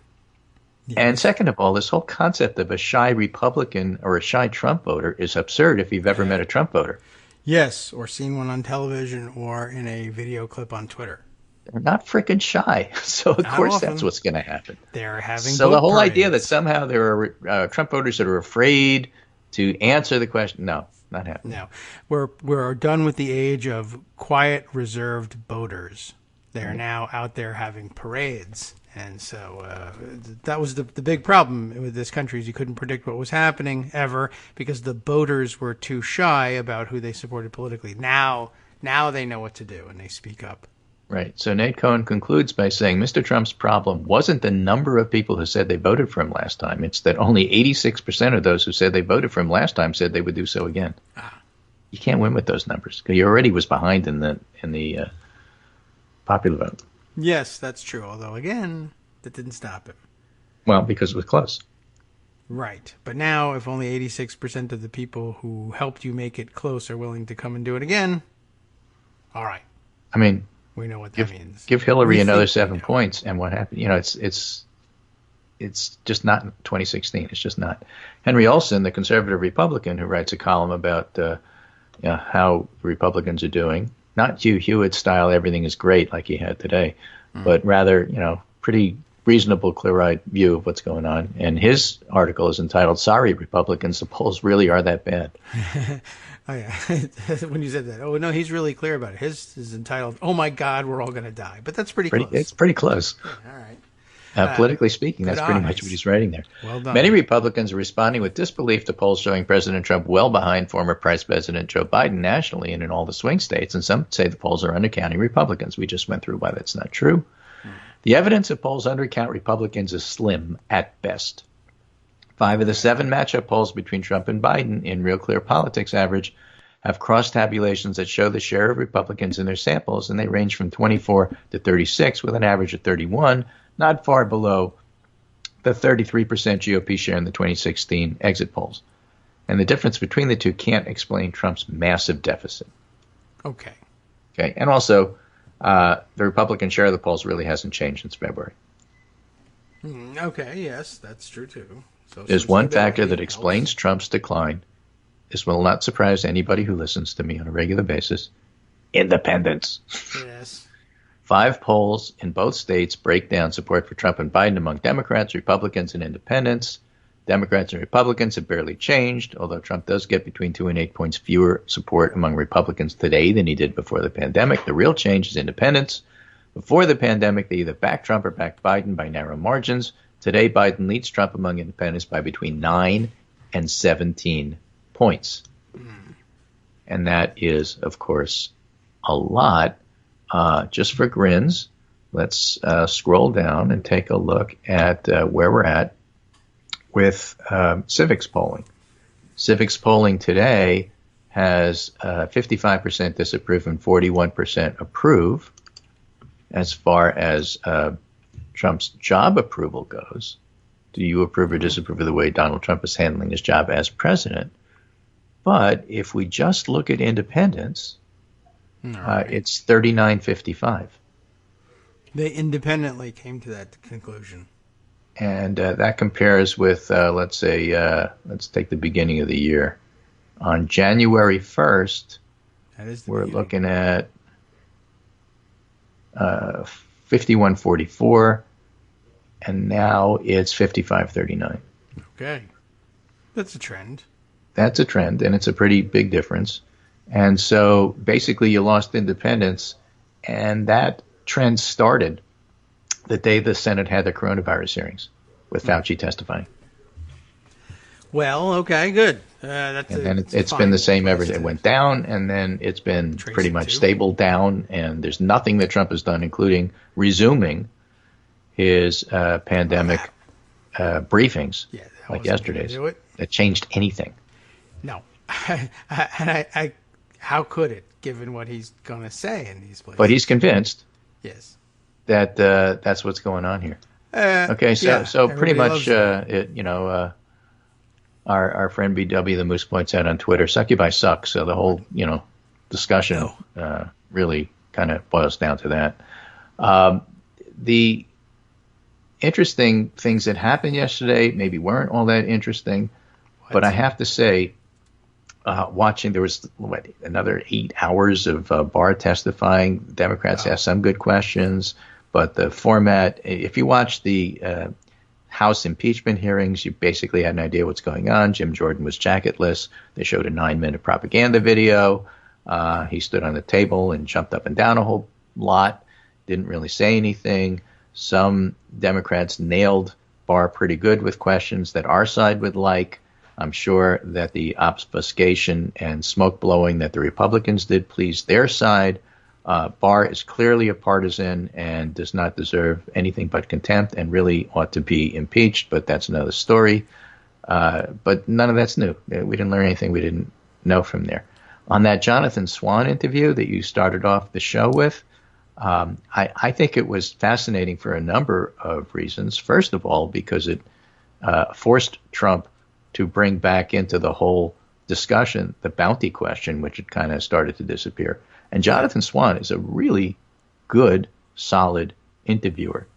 Yes. And second of all, this whole concept of a shy Republican or a shy Trump voter is absurd if you've ever met a Trump voter. Yes, or seen one on television or in a video clip on Twitter. They're not freaking shy. So, of Not course, often. that's what's going to happen. They're having So vote the whole parades. idea that somehow there are Trump voters that are afraid to answer the question, no, not happening. No, we're done with the age of quiet, reserved voters. They're now out there having parades, and so that was the big problem with this country is you couldn't predict what was happening ever because the voters were too shy about who they supported politically. Now they know what to do and they speak up. Right. So Nate Cohen concludes by saying Mr. Trump's problem wasn't the number of people who said they voted for him last time. It's that only 86% of those who said they voted for him last time said they would do so again. You can't win with those numbers because he already was behind in the popular vote. Yes, that's true. Although, again, that didn't stop him. Well, because it was close. Right. But now, if only 86% of the people who helped you make it close are willing to come and do it again, all right. I mean, we know what that means. give Hillary We another think we 7 know. points, and what happened? It's just not 2016. It's just not. Henry Olsen, the conservative Republican, who writes a column about how Republicans are doing, not Hugh Hewitt style, everything is great like he had today, but rather, pretty reasonable, clear-eyed view of what's going on. And his article is entitled, "Sorry, Republicans, the polls really are that bad." Oh, yeah. When you said that. Oh, no, he's really clear about it. His is entitled, "Oh, my God, we're all going to die." But that's pretty close. It's pretty close. All right. Politically speaking, that's good pretty eyes. much what he's writing there. Well done. Many Republicans are responding with disbelief to polls showing President Trump well behind former Vice President Joe Biden nationally and in all the swing states, and some say the polls are undercounting Republicans. We just went through why that's not true. The evidence of polls undercount Republicans is slim at best. 5 of the 7 matchup polls between Trump and Biden in Real Clear Politics average have cross tabulations that show the share of Republicans in their samples, and they range from 24 to 36 with an average of 31, not far below the 33% GOP share in the 2016 exit polls. And the difference between the two can't explain Trump's massive deficit. Okay. Okay. And also, the Republican share of the polls really hasn't changed since February. Okay, yes, that's true too. So there's one factor that helps. explains Trump's decline. This will not surprise anybody who listens to me on a regular basis. Independents. Yes. 5 polls in both states break down support for Trump and Biden among Democrats, Republicans, and independents. Democrats and Republicans have barely changed, although Trump does get between 2 and 8 points fewer support among Republicans today than he did before the pandemic. The real change is independents. Before the pandemic, they either backed Trump or backed Biden by narrow margins. Today, Biden leads Trump among independents by between 9 and 17 points. And that is, of course, a lot. Just for grins, let's scroll down and take a look at where we're at with civics polling. Civics polling today has 55% disapprove and 41% approve. As far as Trump's job approval goes, do you approve or disapprove of the way Donald Trump is handling his job as president? But if we just look at independents, it's 39-55. They independently came to that conclusion. And that compares with, let's say, let's take the beginning of the year. On January 1st, we're looking at 51-44, and now it's 55-39. Okay. That's a trend. That's a trend, and it's a pretty big difference. And so basically you lost independence, and that trend started the day the Senate had the coronavirus hearings with Fauci testifying. Well, okay, good. And then it's been the same ever. It went down, and then it's been pretty much stable down, and there's nothing that Trump has done, including resuming his pandemic briefings like yesterday's, that changed anything. No. And I how could it, given what he's going to say in these places? But he's convinced. Yes. That that's what's going on here. Okay, so pretty much, our friend BW the Moose points out on Twitter, succubi suck. So the whole discussion really kind of boils down to that. The interesting things that happened yesterday maybe weren't all that interesting, but I have to say, watching, there was another 8 hours of Barr testifying. Democrats asked some good questions, but the format, if you watch the House impeachment hearings, you basically had an idea what's going on. Jim Jordan was jacketless. They showed a 9-minute propaganda video. He stood on the table and jumped up and down a whole lot, didn't really say anything. Some Democrats nailed Barr pretty good with questions that our side would like. I'm sure that the obfuscation and smoke blowing that the Republicans did pleased their side. Barr is clearly a partisan and does not deserve anything but contempt and really ought to be impeached, but that's another story. But none of that's new. We didn't learn anything we didn't know from there. On that Jonathan Swan interview that you started off the show with, I think it was fascinating for a number of reasons. First of all, because it forced Trump to bring back into the whole discussion the bounty question, which had kind of started to disappear. And Jonathan Swan is a really good, solid interviewer.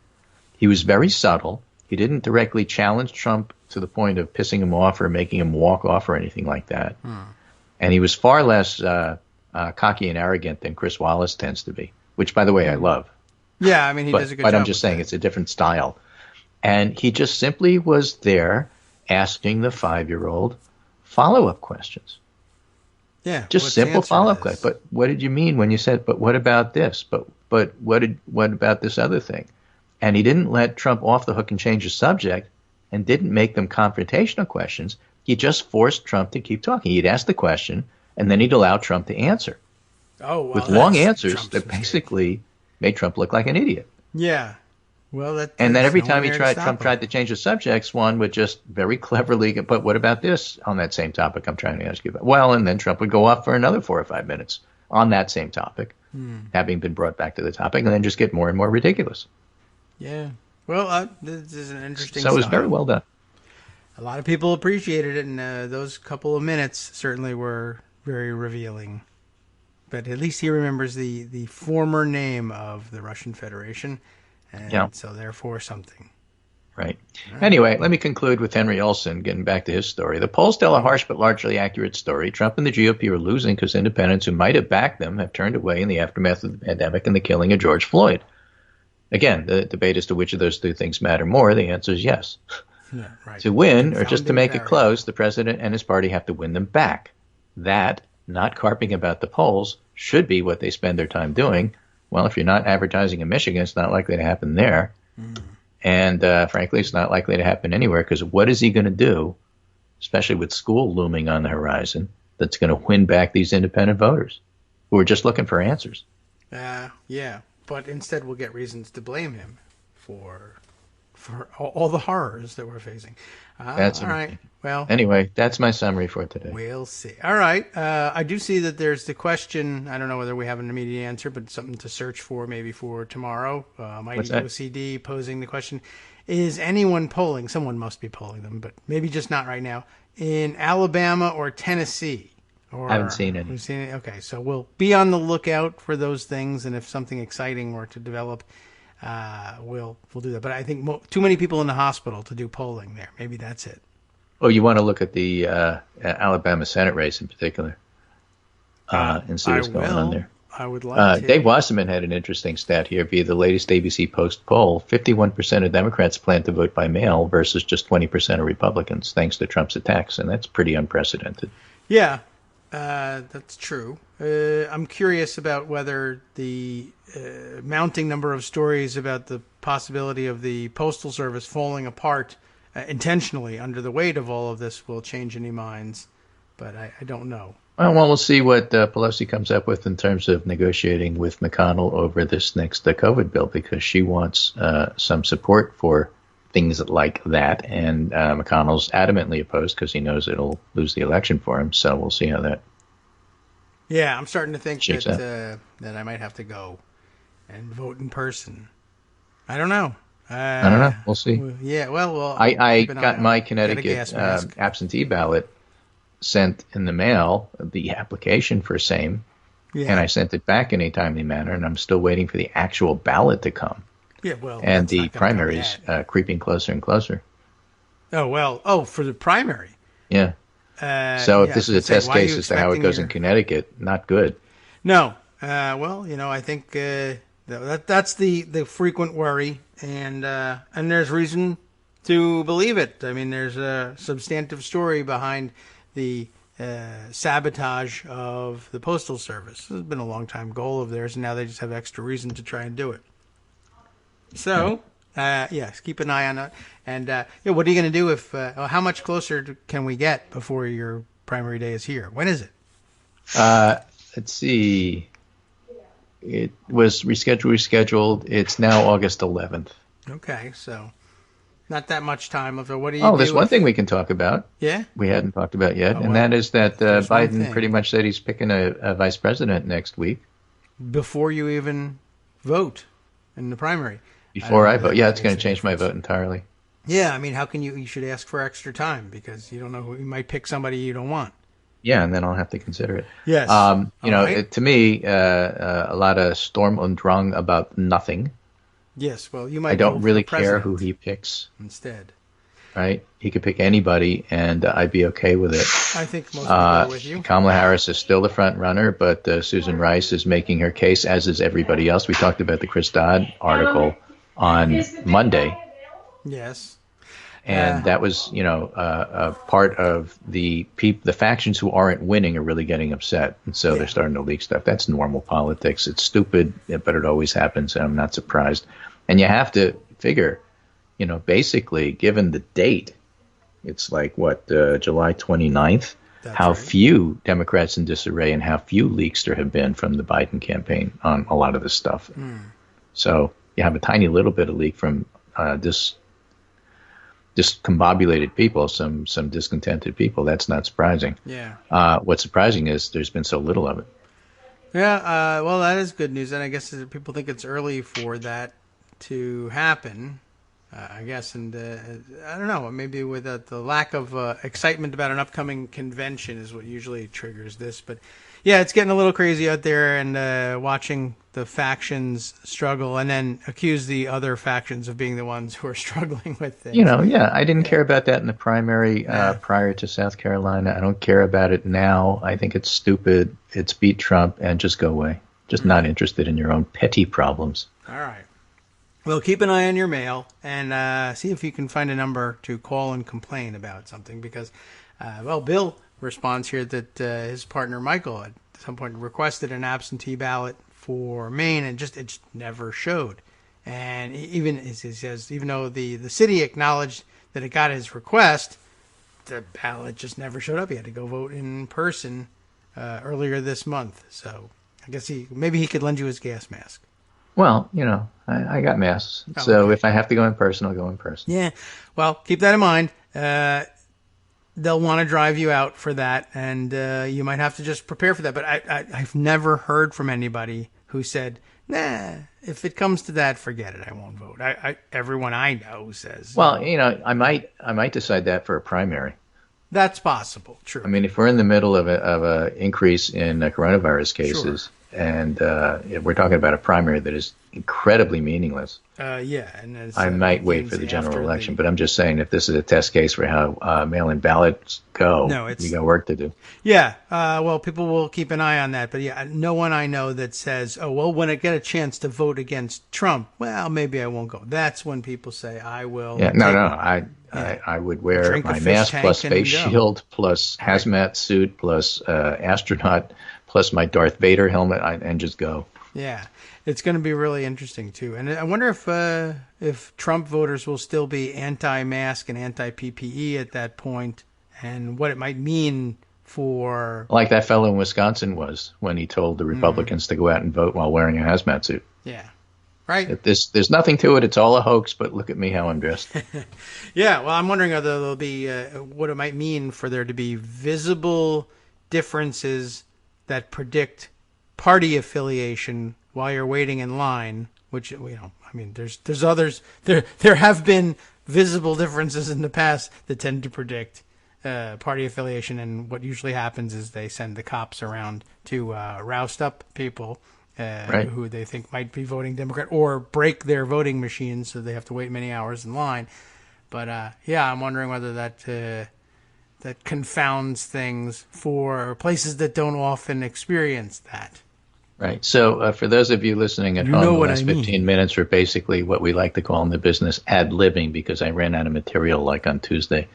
He was very subtle. He didn't directly challenge Trump to the point of pissing him off or making him walk off or anything like that. And he was far less cocky and arrogant than Chris Wallace tends to be, which, by the way, I love. Yeah, I mean, he does a good job. But I'm just saying it's a different style. And he just simply was there asking the 5-year-old follow-up questions. Yeah, just simple follow-up questions. But what did you mean when you said, but what about this? But what about this other thing? And he didn't let Trump off the hook and change the subject and didn't make them confrontational questions. He just forced Trump to keep talking. He'd ask the question, and then he'd allow Trump to answer. Oh, well, with long answers that basically made Trump look like an idiot. Yeah. Well, and then every no time one there to Trump stop him. tried to change the subject, Swan would just very cleverly, but what about this on that same topic I'm trying to ask you about? Well, and then Trump would go off for another 4 or 5 minutes on that same topic, having been brought back to the topic, and then just get more and more ridiculous. Yeah. Well, this is an interesting So it was style. very well done. A lot of people appreciated it, and those couple of minutes certainly were very revealing. But at least he remembers the former name of the Russian Federation, and so therefore something. Right. Anyway, let me conclude with Henry Olson, getting back to his story. The polls tell a harsh but largely accurate story. Trump and the GOP are losing because independents who might have backed them have turned away in the aftermath of the pandemic and the killing of George Floyd. Again, the debate as to which of those two things matter more, the answer is yes. Yeah, right. To win, or just to Confounding make it variable. close, the president and his party have to win them back. That, not carping about the polls, should be what they spend their time doing. Well, if you're not advertising in Michigan, it's not likely to happen there. And frankly, it's not likely to happen anywhere, because what is he going to do, especially with school looming on the horizon, that's going to win back these independent voters who are just looking for answers? Yeah, but instead we'll get reasons to blame him for all the horrors that we're facing. That's all right. Well, anyway, that's my summary for today. we'll see. All right. I do see that there's the question. I don't know whether we have an immediate answer, but something to search for maybe for tomorrow. Mighty What's that? OCD posing the question: is anyone polling? Someone must be polling them, but maybe just not right now. In Alabama or Tennessee? Or, I haven't seen any. We've seen it? Okay, so we'll be on the lookout for those things, and if something exciting were to develop, we'll do that. But I think too many people in the hospital to do polling there. Maybe that's it. Oh, you want to look at the Alabama Senate race in particular and see what's going on there. I would like to. Dave Wasserman had an interesting stat here via the latest ABC Post poll. 51% of Democrats plan to vote by mail versus just 20% of Republicans, thanks to Trump's attacks, and that's pretty unprecedented. Yeah, that's true. I'm curious about whether the mounting number of stories about the possibility of the Postal Service falling apart intentionally under the weight of all of this will change any minds, but I don't know. Well, we'll see what Pelosi comes up with in terms of negotiating with McConnell over this next COVID bill, because she wants some support for things like that, and McConnell's adamantly opposed because he knows it'll lose the election for him, so we'll see how that... Yeah, I'm starting to think shapes that I might have to go and vote in person. I don't know. I don't know. We'll see. Yeah, well, I keep an eye got on my it. Get a Connecticut gas mask. absentee ballot sent in the mail, the application for same, Yeah. and I sent it back in a timely manner, and I'm still waiting for the actual ballot to come. Yeah, well, And that's the not gonna come primaries yet. creeping closer and closer. For the primary. Yeah. So yeah, if this I is a was gonna test say, why are you case as to how it expecting goes your- in Connecticut, not good. No. I think that's the frequent worry, and there's reason to believe it. I mean, there's a substantive story behind the sabotage of the Postal Service. This has been a long-time goal of theirs, and now they just have extra reason to try and do it. So, yes, keep an eye on it. And what are you going to do if? How much closer can we get before your primary day is here? When is it? Let's see. It was rescheduled. It's now August 11th. Okay, so not that much time. So what do you? Oh, do there's one if- thing we can talk about. Yeah. We hadn't talked about yet, and well, that is that there's one Biden thing. pretty much said he's picking a vice president next week. Before you even vote in the primary. Before I don't know vote. if Yeah, that it's going to makes a change my difference. vote entirely. Yeah, I mean, how can you should ask for extra time because you don't know who you might pick somebody you don't want. Yeah, and then I'll have to consider it. Yes. To me, a lot of Storm und Drang about nothing. Yes, well, you might I don't vote for really care president who he picks, instead. right? He could pick anybody, and I'd be okay with it. I think most people are with you. Kamala Harris is still the front runner, but Susan Rice is making her case, as is everybody else. We talked about the Chris Dodd article on Monday, Yes. and that was, a part of the factions who aren't winning are really getting upset, and so they're starting to leak stuff. That's normal politics. It's stupid, but it always happens, and I'm not surprised. And you have to figure, basically, given the date, it's like, July 29th? That's How right. few Democrats in disarray and how few leaks there have been from the Biden campaign on a lot of this stuff. So you have a tiny little bit of leak from discombobulated people, some discontented people. That's not surprising. Yeah. What's surprising is there's been so little of it. Yeah, well, that is good news, and I guess people think it's early for that to happen. I guess, and I don't know, maybe with the lack of excitement about an upcoming convention is what usually triggers this. But yeah, it's getting a little crazy out there, and watching the factions struggle and then accuse the other factions of being the ones who are struggling with things. I didn't care about that in the primary prior to South Carolina. I don't care about it now. I think it's stupid. It's beat Trump and just go away. Just not interested in your own petty problems. All right. Well, keep an eye on your mail and see if you can find a number to call and complain about something because, Bill responds here that his partner Michael at some point requested an absentee ballot for Maine and it just never showed. And even, he says, even though the city acknowledged that it got his request, the ballot just never showed up. He had to go vote in person earlier this month. So I guess maybe he could lend you his gas mask. Well, I got masks. So okay. If I have to go in person, I'll go in person. Yeah. Well, keep that in mind. They'll want to drive you out for that, and you might have to just prepare for that. But I've never heard from anybody who said, nah, if it comes to that, forget it. I won't vote. Everyone I know says. Well, I might decide that for a primary. That's possible. True. I mean, if we're in the middle of a increase in coronavirus cases, sure. And we're talking about a primary that is incredibly meaningless. Yeah, and I might wait for the general election, but I'm just saying if this is a test case for how mail-in ballots go, you got work to do. Yeah, well, people will keep an eye on that, but yeah, no one I know that says, oh, well, when I get a chance to vote against Trump, well, maybe I won't go. That's when people say I will. Yeah, I would wear my mask plus face shield plus hazmat suit plus astronaut plus my Darth Vader helmet and just go. Yeah, it's going to be really interesting too, and I wonder if Trump voters will still be anti-mask and anti-PPE at that point, and what it might mean for like that fellow in Wisconsin was when he told the Republicans to go out and vote while wearing a hazmat suit. Yeah, right. There's nothing to it. It's all a hoax. But look at me, how I'm dressed. Yeah, well, I'm wondering whether there'll be what it might mean for there to be visible differences that predict party affiliation while you're waiting in line, which, there's others. There have been visible differences in the past that tend to predict party affiliation, and what usually happens is they send the cops around to roust up people who they think might be voting Democrat or break their voting machines, so they have to wait many hours in line. But I'm wondering whether that confounds things for places that don't often experience that. Right. So for those of you listening at home, the last 15 minutes are basically what we like to call in the business ad-libbing, because I ran out of material like on Tuesday.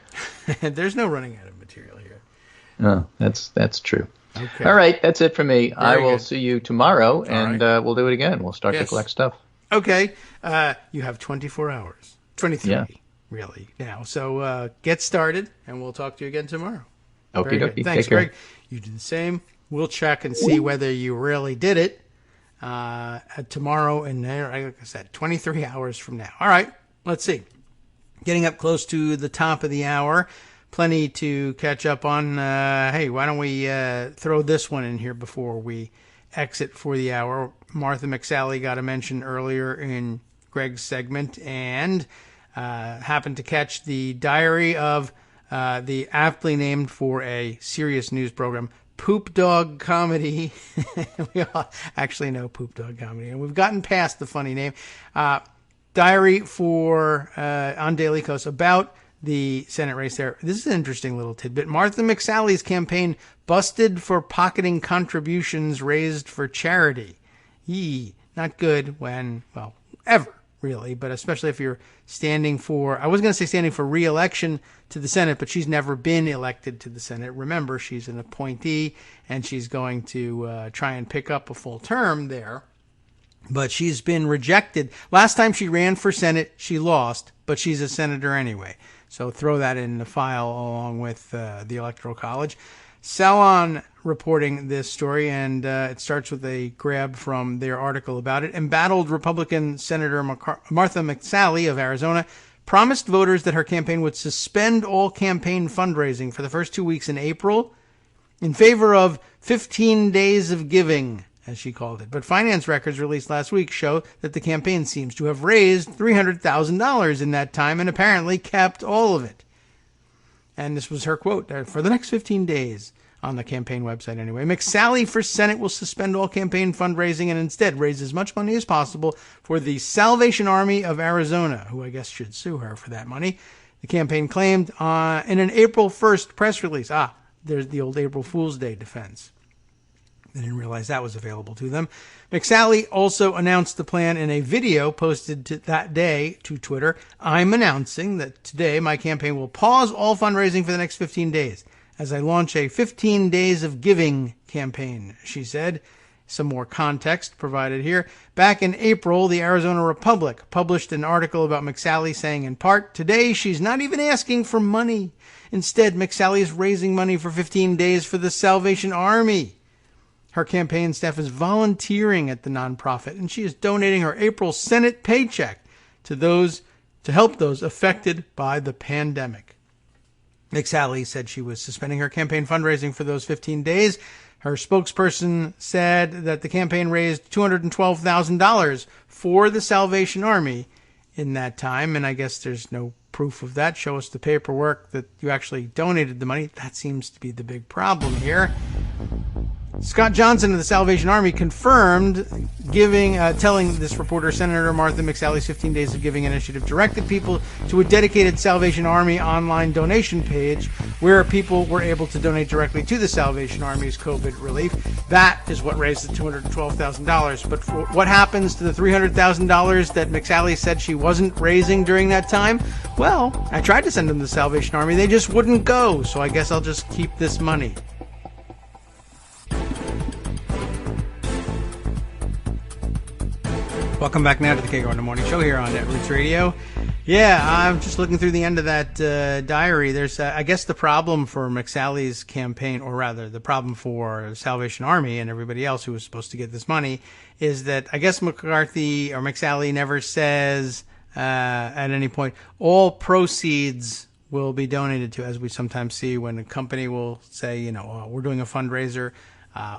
There's no running out of material here. No, that's true. Okay. All right. That's it for me. I will see you tomorrow, and we'll do it again. We'll start to collect stuff. Okay. You have 24 hours. 23. Yeah. Really now. So get started, and we'll talk to you again tomorrow. Okie dokie. Thanks, Greg. You do the same. We'll check and see whether you really did it tomorrow, and like I said, 23 hours from now. All right, let's see. Getting up close to the top of the hour. Plenty to catch up on. Hey, why don't we throw this one in here before we exit for the hour? Martha McSally got a mention earlier in Greg's segment, and happened to catch the diary of the aptly named for a serious news program, Poop Dog Comedy. We all actually know Poop Dog Comedy, and we've gotten past the funny name. Diary for on Daily Kos about the Senate race there. This is an interesting little tidbit. Martha McSally's campaign busted for pocketing contributions raised for charity. Not good when, well, ever. Really, but especially if you're standing for, I was going to say standing for re-election to the Senate, but she's never been elected to the Senate. Remember, she's an appointee, and she's going to try and pick up a full term there. But she's been rejected. Last time she ran for Senate, she lost, but she's a senator anyway. So throw that in the file along with the Electoral College. Salon reporting this story, and it starts with a grab from their article about it. Embattled Republican Senator Martha McSally of Arizona promised voters that her campaign would suspend all campaign fundraising for the first 2 weeks in April in favor of 15 days of giving, as she called it. But finance records released last week show that the campaign seems to have raised $300,000 in that time and apparently kept all of it. And this was her quote, for the next 15 days on the campaign website anyway. McSally for Senate will suspend all campaign fundraising and instead raise as much money as possible for the Salvation Army of Arizona, who I guess should sue her for that money. The campaign claimed in an April 1st press release. There's the old April Fool's Day defense. I didn't realize that was available to them. McSally also announced the plan in a video posted that day to Twitter. I'm announcing that today my campaign will pause all fundraising for the next 15 days as I launch a 15 Days of Giving campaign, she said. Some more context provided here. Back in April, the Arizona Republic published an article about McSally saying, in part, today she's not even asking for money. Instead, McSally is raising money for 15 days for the Salvation Army. Her campaign staff is volunteering at the nonprofit, and she is donating her April Senate paycheck to help those affected by the pandemic. McSally said she was suspending her campaign fundraising for those 15 days. Her spokesperson said that the campaign raised $212,000 for the Salvation Army in that time, and I guess there's no proof of that. Show us the paperwork that you actually donated the money. That seems to be the big problem here. Scott Johnson of the Salvation Army confirmed telling this reporter Senator Martha McSally's 15 Days of Giving initiative directed people to a dedicated Salvation Army online donation page where people were able to donate directly to the Salvation Army's COVID relief. That is what raised the $212,000. But what happens to the $300,000 that McSally said she wasn't raising during that time? Well, I tried to send them to the Salvation Army. They just wouldn't go, so I guess I'll just keep this money. Welcome back now to the Kagro in the Morning Show here on Netroots Radio. Yeah, I'm just looking through the end of that diary. There's, I guess, the problem for McSally's campaign, or rather, the problem for the Salvation Army and everybody else who was supposed to get this money, is that I guess McCarthy or McSally never says at any point all proceeds will be donated to, as we sometimes see when a company will say, we're doing a fundraiser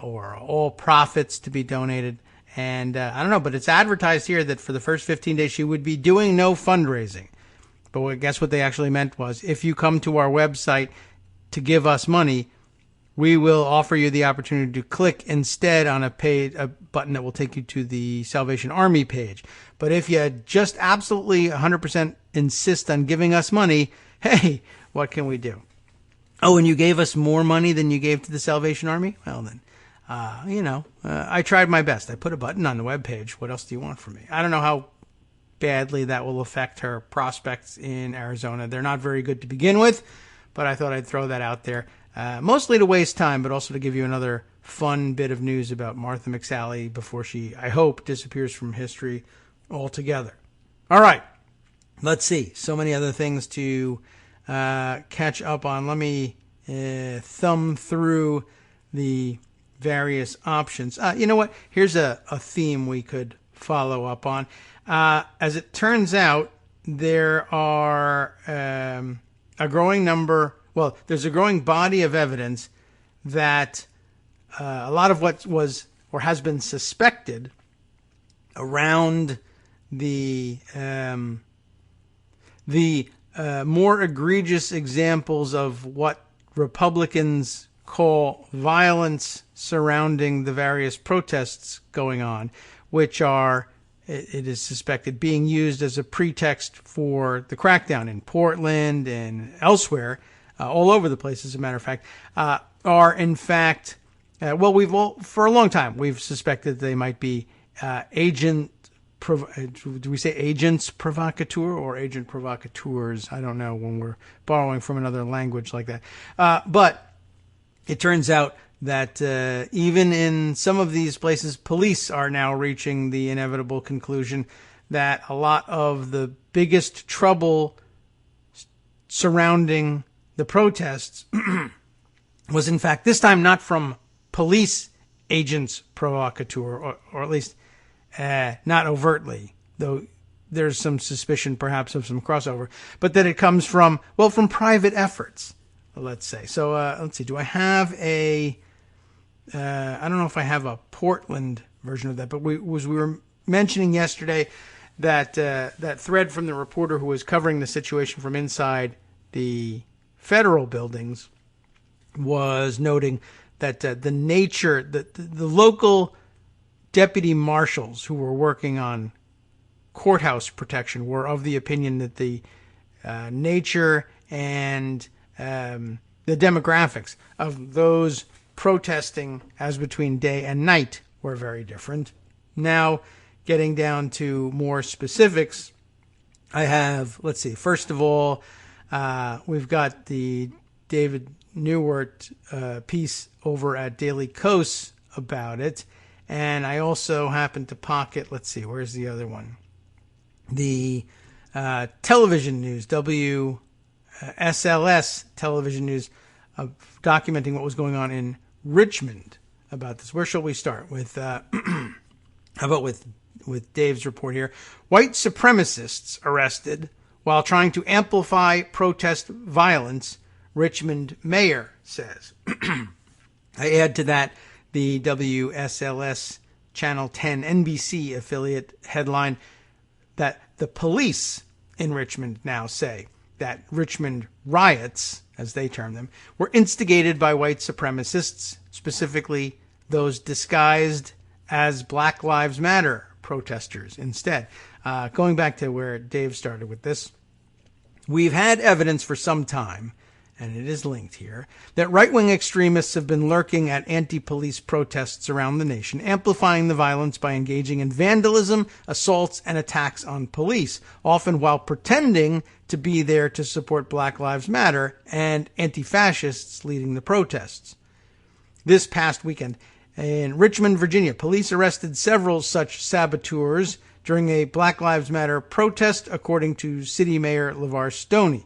or all profits to be donated. And I don't know, but it's advertised here that for the first 15 days she would be doing no fundraising. But I guess what they actually meant was, if you come to our website to give us money, we will offer you the opportunity to click instead on a button that will take you to the Salvation Army page. But if you just absolutely 100% insist on giving us money, hey, what can we do? Oh, and you gave us more money than you gave to the Salvation Army? Well, then. I tried my best. I put a button on the webpage. What else do you want from me? I don't know how badly that will affect her prospects in Arizona. They're not very good to begin with, but I thought I'd throw that out there. Mostly to waste time, but also to give you another fun bit of news about Martha McSally before she, I hope, disappears from history altogether. All right. Let's see. So many other things to catch up on. Let me thumb through the various options. You know what? Here's a theme we could follow up on. As it turns out, there are a growing number, there's a growing body of evidence that a lot of what was or has been suspected around the more egregious examples of what Republicans call violence surrounding the various protests going on, which are, it is suspected, being used as a pretext for the crackdown in Portland and elsewhere, all over the place, as a matter of fact, are in fact, for a long time, we've suspected they might be do we say agents provocateur or agent provocateurs? I don't know when we're borrowing from another language like that. But it turns out that even in some of these places, police are now reaching the inevitable conclusion that a lot of the biggest trouble surrounding the protests was in fact this time not from police agents provocateur, or at least not overtly, though there's some suspicion perhaps of some crossover, but that it comes from private efforts, let's say. So let's see, do I have I don't know if I have a Portland version of that, but we were mentioning yesterday that that thread from the reporter who was covering the situation from inside the federal buildings was noting that the nature, the local deputy marshals who were working on courthouse protection were of the opinion that the nature and the demographics of those protesting as between day and night were very different. Now, getting down to more specifics, I have, let's see, first of all, we've got the David Newart piece over at Daily Kos about it. And I also happen to pocket, let's see, where's the other one? The television news, WSLS television news, documenting what was going on in Richmond about this. Where shall we start? With how about with Dave's report here? White supremacists arrested while trying to amplify protest violence, Richmond mayor says. I add to that the WSLS Channel 10 NBC affiliate headline that the police in Richmond now say that Richmond riots, as they term them, were instigated by white supremacists, specifically those disguised as Black Lives Matter protesters instead. Going back to where Dave started with this, we've had evidence for some time, and it is linked here, that right-wing extremists have been lurking at anti-police protests around the nation, amplifying the violence by engaging in vandalism, assaults, and attacks on police, often while pretending to be there to support Black Lives Matter and anti-fascists leading the protests. This past weekend, in Richmond, Virginia, police arrested several such saboteurs during a Black Lives Matter protest, according to City Mayor LeVar Stoney.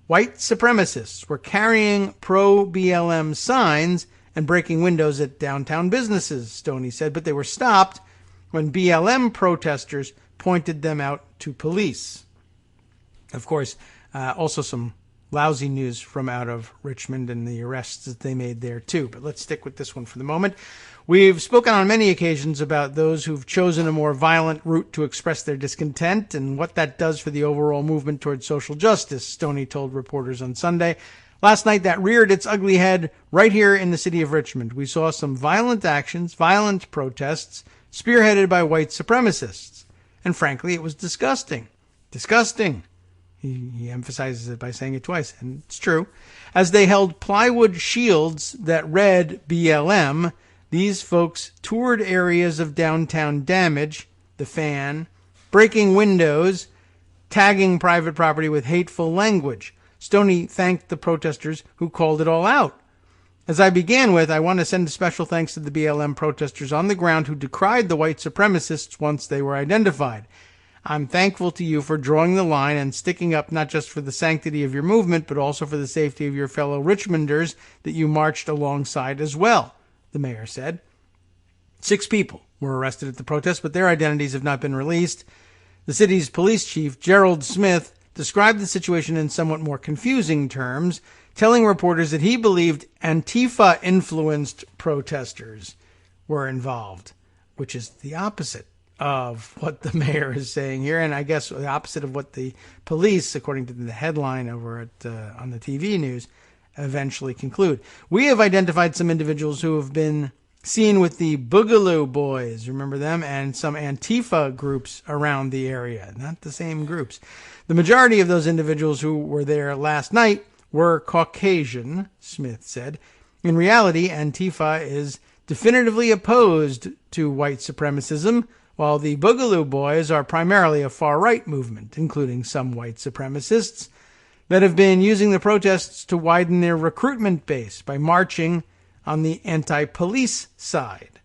White supremacists were carrying pro-BLM signs and breaking windows at downtown businesses, Stoney said, but they were stopped when BLM protesters pointed them out to police. Of course, also some lousy news from out of Richmond and the arrests that they made there too. But let's stick with this one for the moment. We've spoken on many occasions about those who've chosen a more violent route to express their discontent and what that does for the overall movement towards social justice, Stoney told reporters on Sunday. Last night, that reared its ugly head right here in the city of Richmond. We saw some violent actions, violent protests, spearheaded by white supremacists. And frankly, it was disgusting. Disgusting. He emphasizes it by saying it twice, and it's true. As they held plywood shields that read BLM, these folks toured areas of downtown damage, the Fan, breaking windows, tagging private property with hateful language. Stoney thanked the protesters who called it all out. As I began with, I want to send a special thanks to the BLM protesters on the ground who decried the white supremacists once they were identified. I'm thankful to you for drawing the line and sticking up not just for the sanctity of your movement, but also for the safety of your fellow Richmonders that you marched alongside as well, the mayor said. 6 people were arrested at the protest, but their identities have not been released. The city's police chief, Gerald Smith, described the situation in somewhat more confusing terms, telling reporters that he believed Antifa-influenced protesters were involved, which is the opposite of what the mayor is saying here, and I guess the opposite of what the police, according to the headline over at on the TV news, eventually conclude. We have identified some individuals who have been seen with the Boogaloo Boys, remember them, and some Antifa groups around the area, not the same groups. The majority of those individuals who were there last night were Caucasian, Smith said. In reality, Antifa is definitively opposed to white supremacism, while the Boogaloo Boys are primarily a far-right movement, including some white supremacists, that have been using the protests to widen their recruitment base by marching on the anti-police side.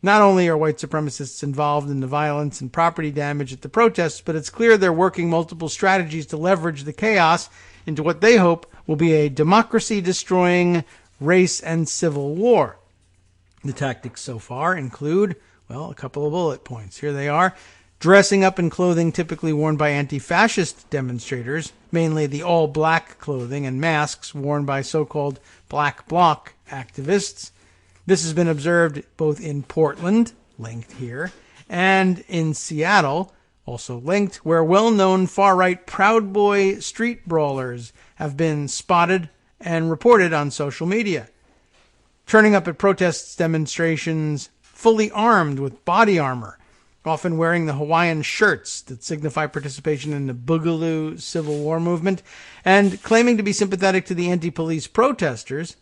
Not only are white supremacists involved in the violence and property damage at the protests, but it's clear they're working multiple strategies to leverage the chaos into what they hope will be a democracy-destroying race, and civil war. The tactics so far include, well, a couple of bullet points. Here they are. Dressing up in clothing typically worn by anti-fascist demonstrators, mainly the all-black clothing and masks worn by so-called Black Bloc activists. This has been observed both in Portland, linked here, and in Seattle, also linked, where well-known far-right Proud Boy street brawlers have been spotted and reported on social media. Turning up at protests demonstrations fully armed with body armor, often wearing the Hawaiian shirts that signify participation in the Boogaloo Civil War movement, and claiming to be sympathetic to the anti-police protesters.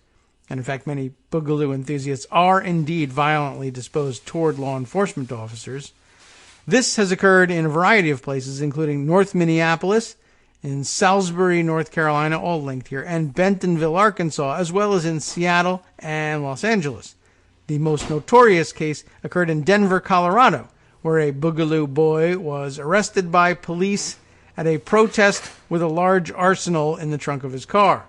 And in fact, many Boogaloo enthusiasts are indeed violently disposed toward law enforcement officers. This has occurred in a variety of places, including North Minneapolis, in Salisbury, North Carolina, all linked here, and Bentonville, Arkansas, as well as in Seattle and Los Angeles. The most notorious case occurred in Denver, Colorado, where a Boogaloo boy was arrested by police at a protest with a large arsenal in the trunk of his car.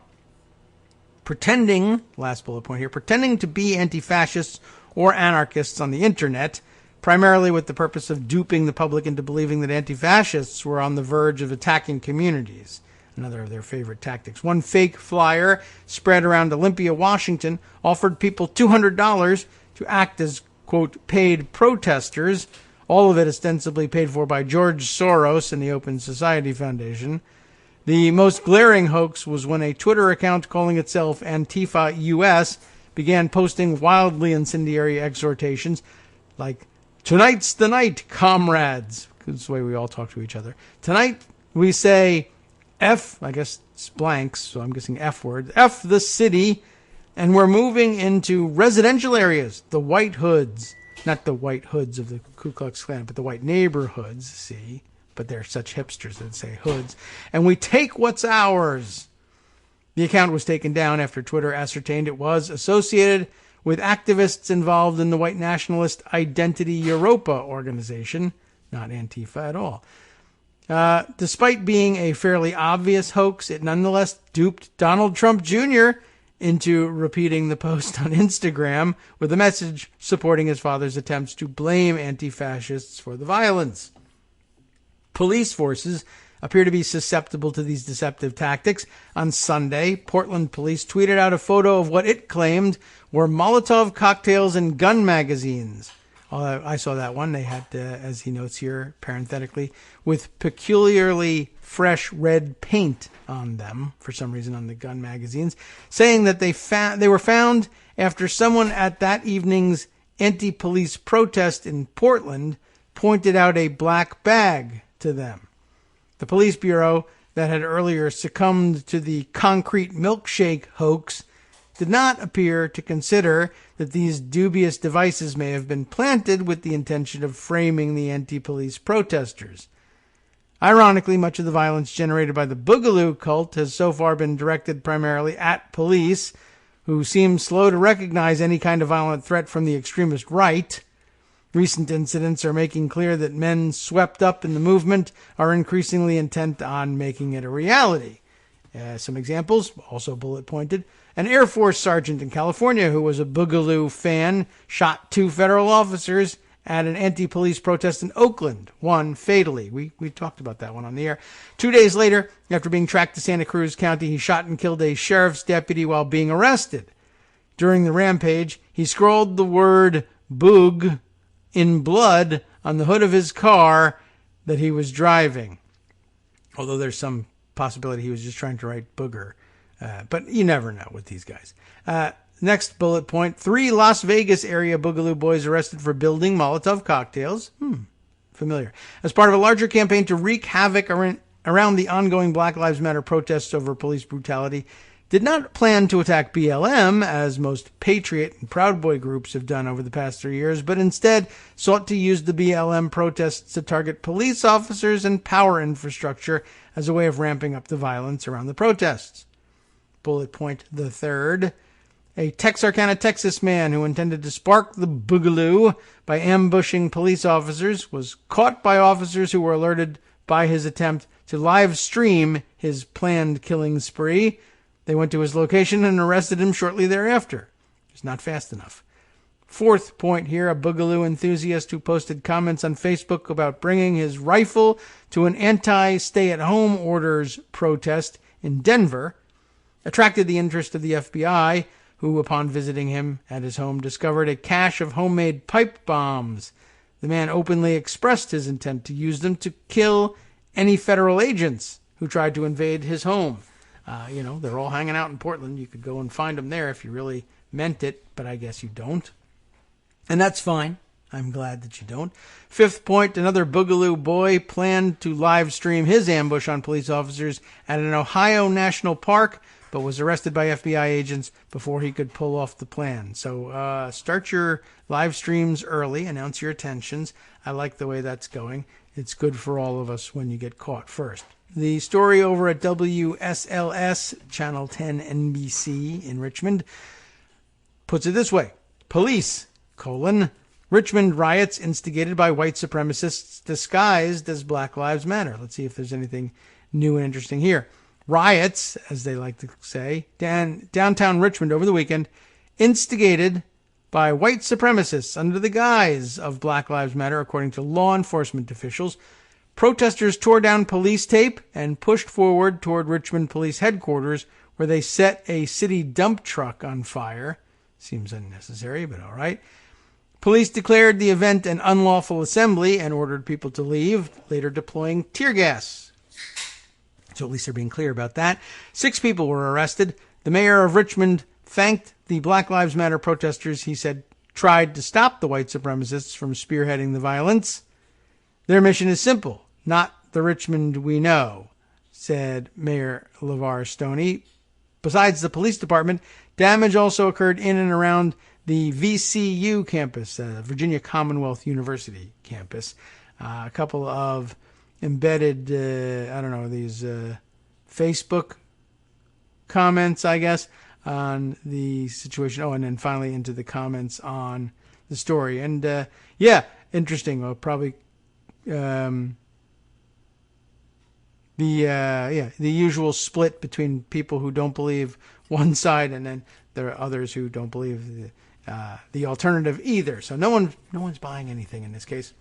Pretending, last bullet point here, pretending to be anti-fascists or anarchists on the internet, primarily with the purpose of duping the public into believing that anti-fascists were on the verge of attacking communities. Another of their favorite tactics. One fake flyer spread around Olympia, Washington, offered people $200 to act as, quote, paid protesters, all of it ostensibly paid for by George Soros and the Open Society Foundation. The most glaring hoax was when a Twitter account calling itself Antifa US began posting wildly incendiary exhortations like, "Tonight's the night, comrades." That's the way we all talk to each other. Tonight we say F, I guess it's blanks, so I'm guessing F word, F the city, and we're moving into residential areas, the White Hoods. Not the White Hoods of the Ku Klux Klan, but the white neighborhoods, see? But they're such hipsters that say hoods. And we take what's ours. The account was taken down after Twitter ascertained it was associated with activists involved in the white nationalist Identity Europa organization, not Antifa at all. Despite being a fairly obvious hoax, it nonetheless duped Donald Trump Jr. into repeating the post on Instagram with a message supporting his father's attempts to blame anti-fascists for the violence. Police forces appear to be susceptible to these deceptive tactics. On Sunday, Portland police tweeted out a photo of what it claimed were Molotov cocktails and gun magazines. I saw that one. They had, as he notes here, parenthetically, with peculiarly fresh red paint on them, for some reason on the gun magazines, saying that they were found after someone at that evening's anti-police protest in Portland pointed out a black bag to them. The police bureau that had earlier succumbed to the concrete milkshake hoax did not appear to consider that these dubious devices may have been planted with the intention of framing the anti-police protesters. Ironically, much of the violence generated by the Boogaloo cult has so far been directed primarily at police, who seem slow to recognize any kind of violent threat from the extremist right. Recent incidents are making clear that men swept up in the movement are increasingly intent on making it a reality. Some examples, also bullet pointed. An Air Force sergeant in California who was a Boogaloo fan shot 2 federal officers at an anti-police protest in Oakland, one fatally. We talked about that one on the air. 2 days later, after being tracked to Santa Cruz County, he shot and killed a sheriff's deputy while being arrested. During the rampage, he scrawled the word "boog" in blood on the hood of his car that he was driving. Although there's some possibility he was just trying to write booger. But you never know with these guys. Next bullet point, 3 Las Vegas area Boogaloo boys arrested for building Molotov cocktails. Familiar. As part of a larger campaign to wreak havoc around the ongoing Black Lives Matter protests over police brutality, did not plan to attack BLM, as most Patriot and Proud Boy groups have done over the past 3 years, but instead sought to use the BLM protests to target police officers and power infrastructure as a way of ramping up the violence around the protests. Bullet point the third. A Texarkana, Texas man who intended to spark the Boogaloo by ambushing police officers was caught by officers who were alerted by his attempt to live stream his planned killing spree. They went to his location and arrested him shortly thereafter. It's not fast enough. Fourth point here, a Boogaloo enthusiast who posted comments on Facebook about bringing his rifle to an anti-stay-at-home orders protest in Denver attracted the interest of the FBI, who, upon visiting him at his home, discovered a cache of homemade pipe bombs. The man openly expressed his intent to use them to kill any federal agents who tried to invade his home. They're all hanging out in Portland. You could go and find them there if you really meant it, but I guess you don't. And that's fine. I'm glad that you don't. Fifth point, another Boogaloo boy planned to live stream his ambush on police officers at an Ohio national park, but was arrested by FBI agents before he could pull off the plan. So start your live streams early, announce your intentions. I like the way that's going. It's good for all of us when you get caught first. The story over at WSLS, Channel 10 NBC in Richmond, puts it this way. Police, Richmond riots instigated by white supremacists disguised as Black Lives Matter. Let's see if there's anything new and interesting here. Riots, as they like to say, downtown Richmond over the weekend, instigated by white supremacists under the guise of Black Lives Matter, according to law enforcement officials. Protesters tore down police tape and pushed forward toward Richmond Police Headquarters, where they set a city dump truck on fire. Seems unnecessary, but all right. Police declared the event an unlawful assembly and ordered people to leave, later deploying tear gas. So at least they're being clear about that. 6 people were arrested. The mayor of Richmond thanked the Black Lives Matter protesters, he said, tried to stop the white supremacists from spearheading the violence. Their mission is simple, not the Richmond we know, said Mayor LeVar Stoney. Besides the police department, damage also occurred in and around the VCU campus, Virginia Commonwealth University campus. A couple of embedded, these Facebook comments, I guess, on the situation. Oh, and then finally into the comments on the story. And, interesting. Well, probably the usual split between people who don't believe one side, and then there are others who don't believe the alternative either. So no one's buying anything in this case.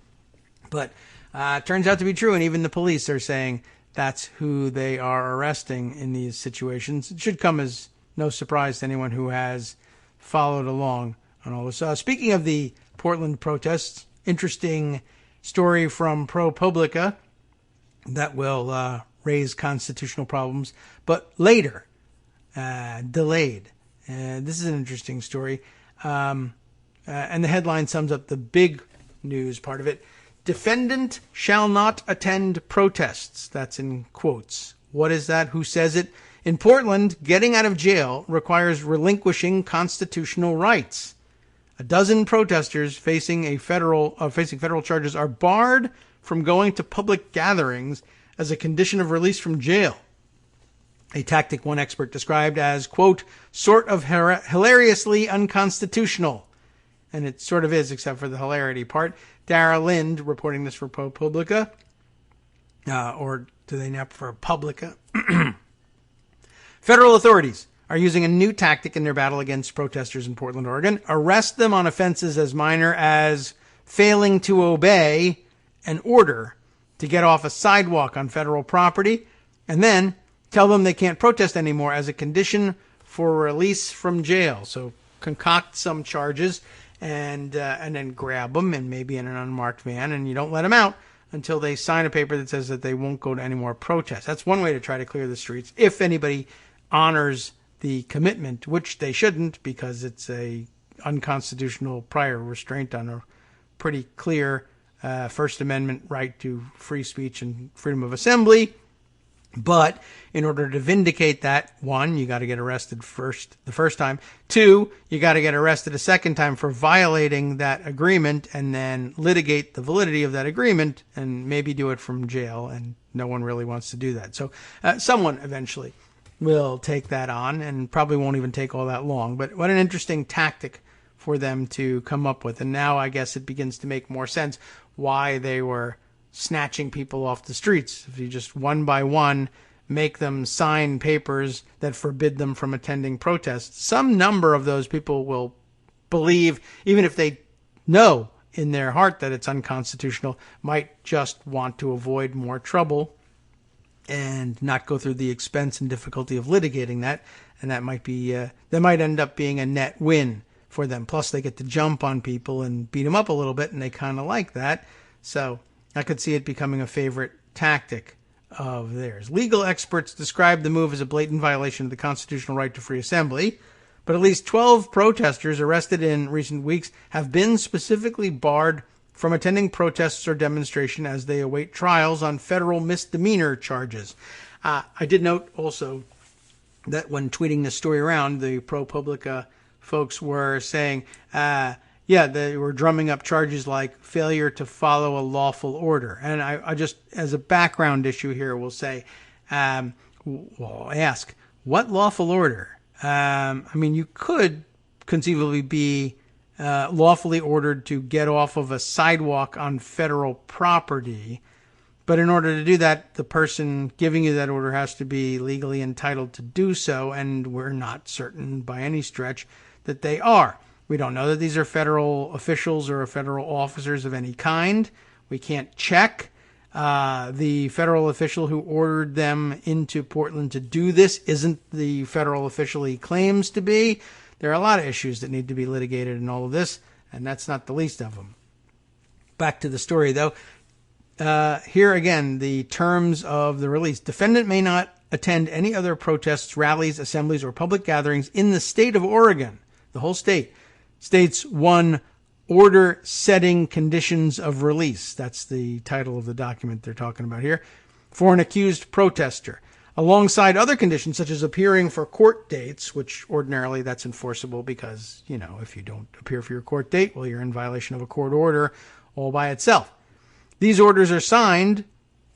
But it turns out to be true, and even the police are saying that's who they are arresting in these situations. It should come as no surprise to anyone who has followed along on all this. Speaking of the Portland protests, interesting story from ProPublica that will raise constitutional problems, but later, delayed. This is an interesting story. And the headline sums up the big news part of it. Defendant shall not attend protests. That's in quotes. What is that? Who says it? In Portland, getting out of jail requires relinquishing constitutional rights. 12 protesters facing federal charges are barred from going to public gatherings as a condition of release from jail. A tactic one expert described as, quote, sort of hilariously unconstitutional. And it sort of is, except for the hilarity part. Dara Lind reporting this for ProPublica. Or do they now prefer Publica? Federal authorities are using a new tactic in their battle against protesters in Portland, Oregon. Arrest them on offenses as minor as failing to obey an order to get off a sidewalk on federal property, and then tell them they can't protest anymore as a condition for release from jail. So concoct some charges and then grab them, and maybe in an unmarked van, and you don't let them out until they sign a paper that says that they won't go to any more protests. That's one way to try to clear the streets, if anybody honors the commitment, which they shouldn't, because it's a unconstitutional prior restraint on a pretty clear First Amendment right to free speech and freedom of assembly. But in order to vindicate that, 1, you got to get arrested the first time. 2, you got to get arrested a second time for violating that agreement, and then litigate the validity of that agreement and maybe do it from jail. And no one really wants to do that. So someone eventually will take that on, and probably won't even take all that long. But what an interesting tactic for them to come up with. And now I guess it begins to make more sense why they were snatching people off the streets. If you just one by one make them sign papers that forbid them from attending protests. Some number of those people will believe, even if they know in their heart that it's unconstitutional, might just want to avoid more trouble and not go through the expense and difficulty of litigating that. And that might be, that might end up being a net win for them. Plus, they get to jump on people and beat them up a little bit, and they kind of like that. So I could see it becoming a favorite tactic of theirs. Legal experts describe the move as a blatant violation of the constitutional right to free assembly, but at least 12 protesters arrested in recent weeks have been specifically barred from attending protests or demonstration as they await trials on federal misdemeanor charges. I did note also that when tweeting this story around, the ProPublica folks were saying, they were drumming up charges like failure to follow a lawful order. And I just, as a background issue here, will say, ask, what lawful order? You could conceivably be lawfully ordered to get off of a sidewalk on federal property. But in order to do that, the person giving you that order has to be legally entitled to do so, and we're not certain by any stretch that they are. We don't know that these are federal officials or federal officers of any kind. We can't check. The federal official who ordered them into Portland to do this isn't the federal official he claims to be. There are a lot of issues that need to be litigated in all of this, and that's not the least of them. Back to the story, though. Here again, the terms of the release. Defendant may not attend any other protests, rallies, assemblies, or public gatherings in the state of Oregon, the whole state. States 1, order setting conditions of release. That's the title of the document they're talking about here. For an accused protester. Alongside other conditions such as appearing for court dates, which ordinarily that's enforceable because, if you don't appear for your court date, well, you're in violation of a court order all by itself. These orders are signed,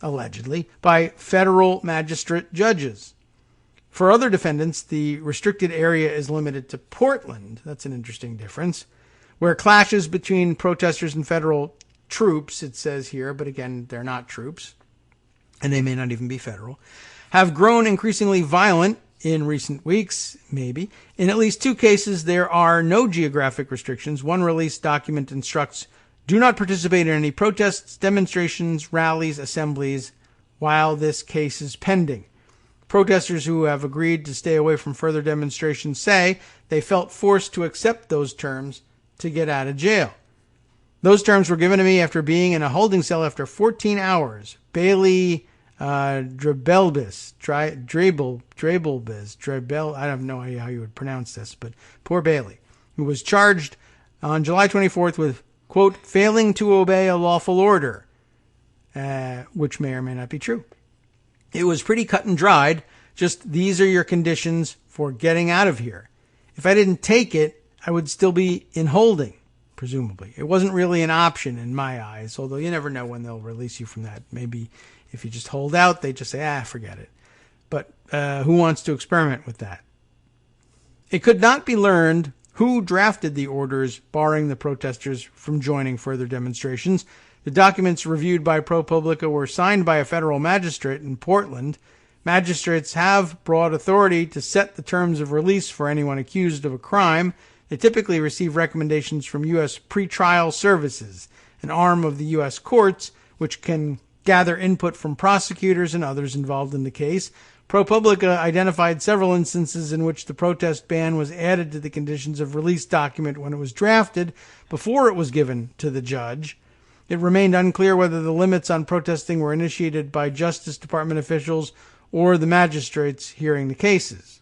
allegedly, by federal magistrate judges. For other defendants, the restricted area is limited to Portland. That's an interesting difference. Where clashes between protesters and federal troops, it says here, but again, they're not troops, and they may not even be federal, have grown increasingly violent in recent weeks, maybe. In at least 2 cases, there are no geographic restrictions. One release document instructs, do not participate in any protests, demonstrations, rallies, assemblies while this case is pending. Protesters who have agreed to stay away from further demonstrations say they felt forced to accept those terms to get out of jail. Those terms were given to me after being in a holding cell after 14 hours. Bailey Drabelbis, I have no idea how you would pronounce this, but poor Bailey, who was charged on July 24th with, quote, failing to obey a lawful order, which may or may not be true. It was pretty cut and dried. Just these are your conditions for getting out of here. If I didn't take it, I would still be in holding, presumably. It wasn't really an option in my eyes, although you never know when they'll release you from that. Maybe if you just hold out, they just say, forget it. But who wants to experiment with that? It could not be learned who drafted the orders barring the protesters from joining further demonstrations. The documents reviewed by ProPublica were signed by a federal magistrate in Portland. Magistrates have broad authority to set the terms of release for anyone accused of a crime. They typically receive recommendations from U.S. pretrial services, an arm of the U.S. courts, which can gather input from prosecutors and others involved in the case. ProPublica identified several instances in which the protest ban was added to the conditions of release document when it was drafted before it was given to the judge. It remained unclear whether the limits on protesting were initiated by Justice Department officials or the magistrates hearing the cases.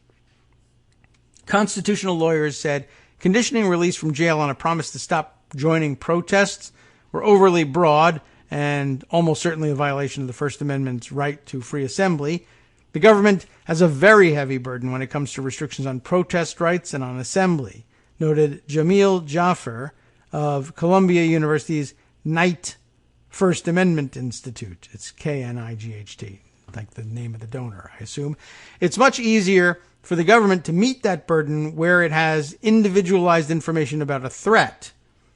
Constitutional lawyers said conditioning release from jail on a promise to stop joining protests were overly broad and almost certainly a violation of the First Amendment's right to free assembly. The government has a very heavy burden when it comes to restrictions on protest rights and on assembly, noted Jamil Jaffer of Columbia University's Knight First Amendment Institute. It's Knight, like the name of the donor, I assume. It's much easier for the government to meet that burden where it has individualized information about a threat.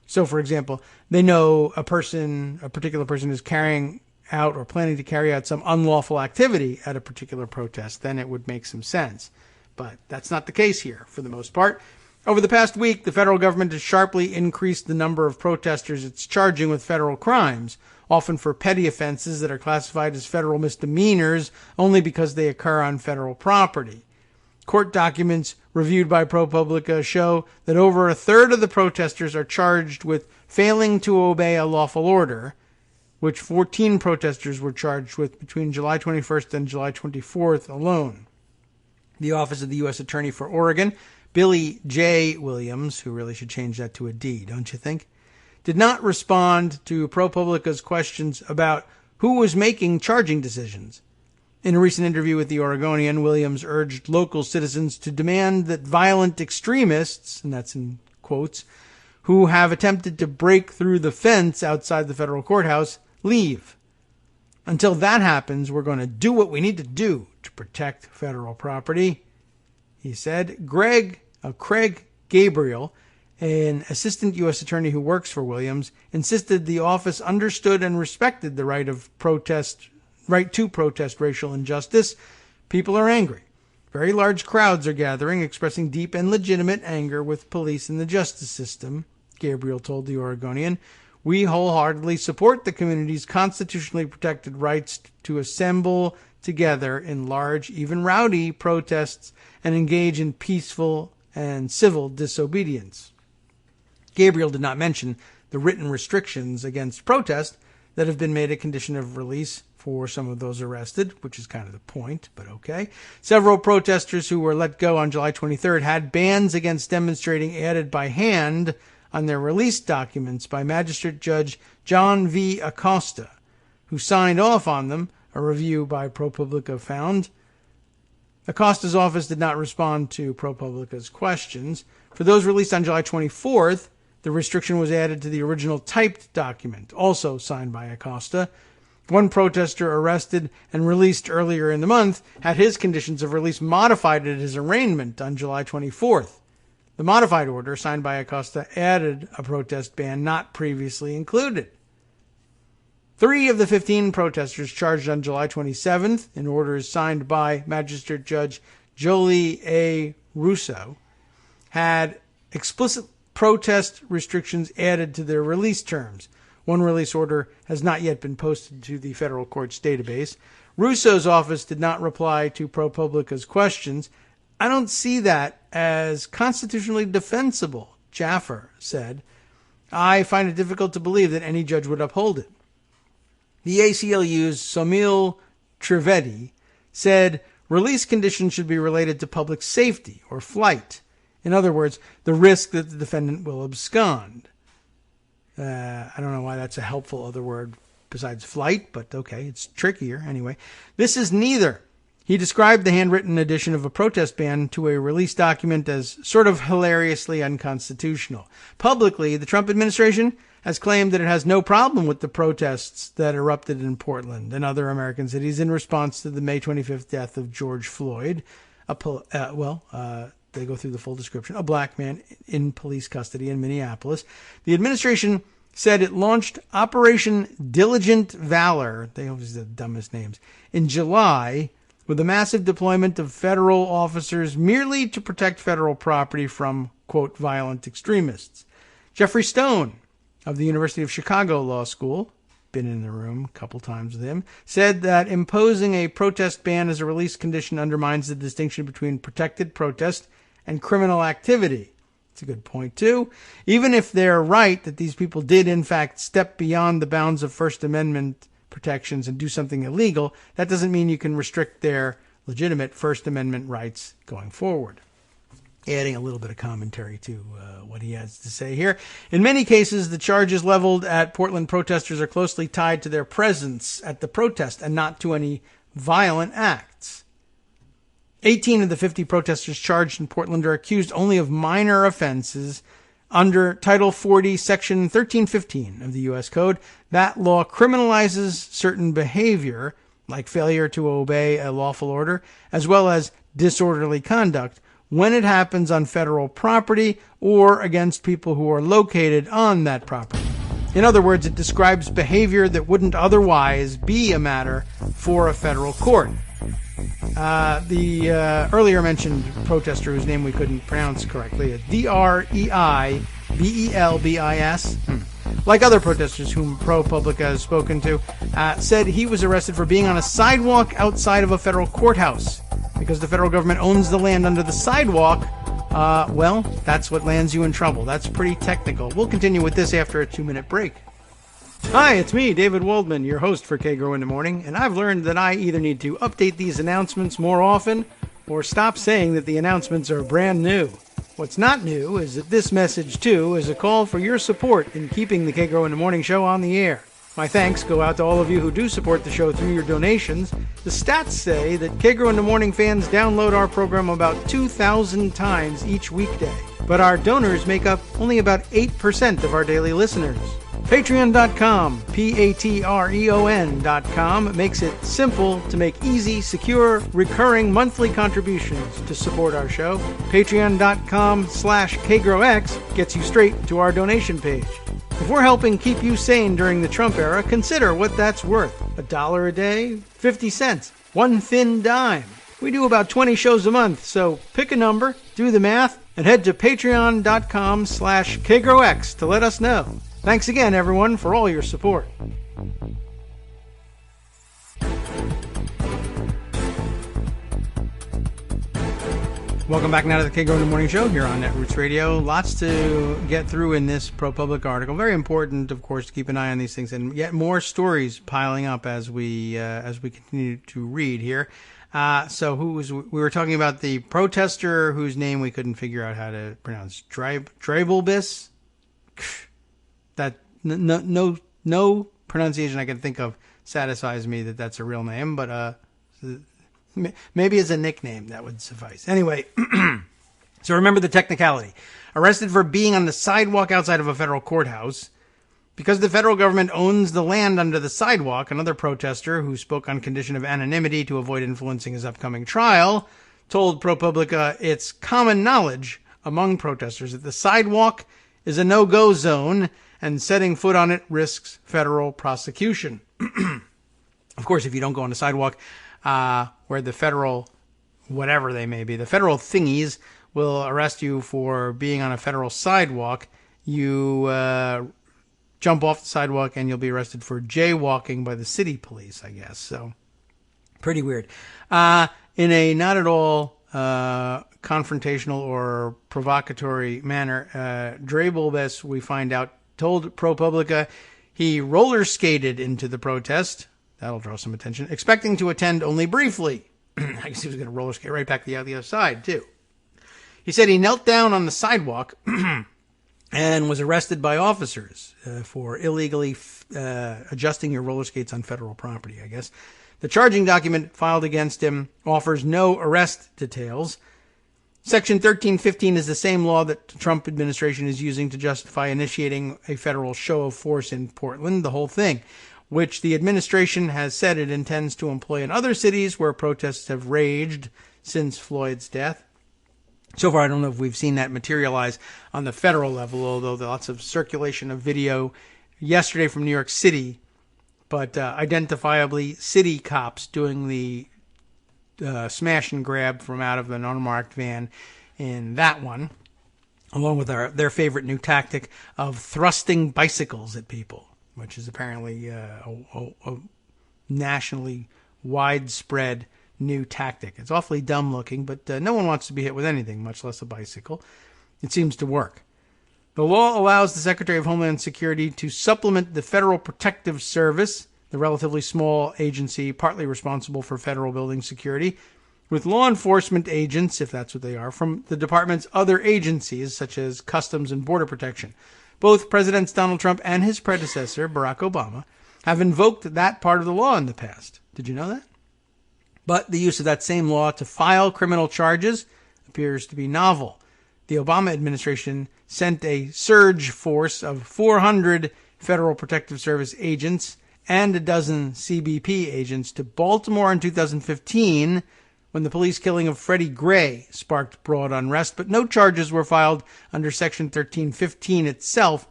So, for example, they know a particular person is carrying out or planning to carry out some unlawful activity at a particular protest, then it would make some sense. But that's not the case here, for the most part. Over the past week, the federal government has sharply increased the number of protesters it's charging with federal crimes, often for petty offenses that are classified as federal misdemeanors only because they occur on federal property. Court documents reviewed by ProPublica show that over a third of the protesters are charged with failing to obey a lawful order, which 14 protesters were charged with between July 21st and July 24th alone. The Office of the U.S. Attorney for Oregon, Billy J. Williams, who really should change that to a D, don't you think, did not respond to ProPublica's questions about who was making charging decisions. In a recent interview with the Oregonian, Williams urged local citizens to demand that violent extremists, and that's in quotes, who have attempted to break through the fence outside the federal courthouse, leave. Until that happens, we're going to do what we need to do to protect federal property, he said. Craig Gabriel, an assistant U.S. attorney who works for Williams, insisted the office understood and respected the right to protest racial injustice. People are angry. Very large crowds are gathering, expressing deep and legitimate anger with police and the justice system, Gabriel told the Oregonian. We wholeheartedly support the community's constitutionally protected rights to assemble together in large, even rowdy protests and engage in peaceful and civil disobedience. Gabriel did not mention the written restrictions against protest that have been made a condition of release for some of those arrested, which is kind of the point, but okay. Several protesters who were let go on July 23rd had bans against demonstrating added by hand on their release documents by Magistrate Judge John V. Acosta, who signed off on them, a review by ProPublica found. Acosta's office did not respond to ProPublica's questions. For those released on July 24th, the restriction was added to the original typed document, also signed by Acosta. One protester arrested and released earlier in the month had his conditions of release modified at his arraignment on July 24th. The modified order, signed by Acosta, added a protest ban not previously included. 3 of the 15 protesters charged on July 27th, in orders signed by Magistrate Judge Jolie A. Russo, had explicit protest restrictions added to their release terms. One release order has not yet been posted to the federal court's database. Russo's office did not reply to ProPublica's questions. I don't see that as constitutionally defensible, Jaffer said. I find it difficult to believe that any judge would uphold it. The ACLU's Somil Trivedi said release conditions should be related to public safety or flight. In other words, the risk that the defendant will abscond. I don't know why that's a helpful other word besides flight, but okay, it's trickier anyway. This is neither. He described the handwritten addition of a protest ban to a release document as sort of hilariously unconstitutional. Publicly, the Trump administration has claimed that it has no problem with the protests that erupted in Portland and other American cities in response to the May 25th death of George Floyd. They go through the full description. A black man in police custody in Minneapolis. The administration said it launched Operation Diligent Valor, they always have the dumbest names, in July with a massive deployment of federal officers merely to protect federal property from, quote, violent extremists. Jeffrey Stone of the University of Chicago Law School, been in the room a couple times with him, said that imposing a protest ban as a release condition undermines the distinction between protected protest and criminal activity. It's a good point, too. Even if they're right that these people did, in fact, step beyond the bounds of First Amendment protections and do something illegal, that doesn't mean you can restrict their legitimate First Amendment rights going forward. Adding a little bit of commentary to what he has to say here. In many cases, the charges leveled at Portland protesters are closely tied to their presence at the protest and not to any violent acts. 18 of the 50 protesters charged in Portland are accused only of minor offenses under Title 40, Section 1315 of the U.S. Code. That law criminalizes certain behavior, like failure to obey a lawful order, as well as disorderly conduct, when it happens on federal property or against people who are located on that property. In other words, it describes behavior that wouldn't otherwise be a matter for a federal court. The earlier mentioned protester, whose name we couldn't pronounce correctly, is Dreibelbis, like other protesters whom ProPublica has spoken to, said he was arrested for being on a sidewalk outside of a federal courthouse. Because the federal government owns the land under the sidewalk, well, that's what lands you in trouble. That's pretty technical. We'll continue with this after a 2-minute break. Hi, it's me, David Waldman, your host for Kagro in the Morning, and I've learned that I either need to update these announcements more often or stop saying that the announcements are brand new. What's not new is that this message, too, is a call for your support in keeping the Kagro in the Morning show on the air. My thanks go out to all of you who do support the show through your donations. The stats say that Kagro in the Morning fans download our program about 2,000 times each weekday, but our donors make up only about 8% of our daily listeners. Patreon.com, Patreon.com, makes it simple to make easy, secure, recurring monthly contributions to support our show. Patreon.com/KagroX gets you straight to our donation page. If we're helping keep you sane during the Trump era, consider what that's worth. $1 a day? 50 cents? One thin dime? We do about 20 shows a month, so pick a number, do the math, and head to patreon.com/KagroX to let us know. Thanks again, everyone, for all your support. Welcome back now to the Kagro in the Morning Show here on Netroots Radio. Lots to get through in this ProPublica article. Very important, of course, to keep an eye on these things, and yet more stories piling up as we continue to read here. We were talking about the protester whose name we couldn't figure out how to pronounce. Dreibelbis? That no pronunciation I can think of satisfies me that that's a real name, but maybe as a nickname that would suffice. Anyway, so remember the technicality. Arrested for being on the sidewalk outside of a federal courthouse. Because the federal government owns the land under the sidewalk, another protester who spoke on condition of anonymity to avoid influencing his upcoming trial told ProPublica it's common knowledge among protesters that the sidewalk is a no-go zone and setting foot on it risks federal prosecution. Of course, if you don't go on the sidewalk where the federal, whatever they may be, the federal thingies will arrest you for being on a federal sidewalk, you jump off the sidewalk and you'll be arrested for jaywalking by the city police, I guess. So, pretty weird. In a not at all confrontational or provocatory manner, Dreibelbis, we find out, told ProPublica he roller skated into the protest. That'll draw some attention. Expecting to attend only briefly. I guess he was going to roller skate right back the other side, too. He said he knelt down on the sidewalk and was arrested by officers for illegally adjusting your roller skates on federal property, I guess. The charging document filed against him offers no arrest details. Section 1315 is the same law that the Trump administration is using to justify initiating a federal show of force in Portland, the whole thing, which the administration has said it intends to employ in other cities where protests have raged since Floyd's death. So far, I don't know if we've seen that materialize on the federal level, although there's lots of circulation of video yesterday from New York City, but identifiably city cops doing the smash and grab from out of an unmarked van in that one, along with their favorite new tactic of thrusting bicycles at people, which is apparently a nationally widespread new tactic. It's awfully dumb looking, but no one wants to be hit with anything, much less a bicycle. It seems to work. The law allows the Secretary of Homeland Security to supplement the Federal Protective Service, the relatively small agency partly responsible for federal building security, with law enforcement agents, if that's what they are, from the department's other agencies, such as Customs and Border Protection. Both Presidents Donald Trump and his predecessor, Barack Obama, have invoked that part of the law in the past. Did you know that? But the use of that same law to file criminal charges appears to be novel. The Obama administration sent a surge force of 400 Federal Protective Service agents and a dozen CBP agents to Baltimore in 2015 when the police killing of Freddie Gray sparked broad unrest, but no charges were filed under Section 1315 itself,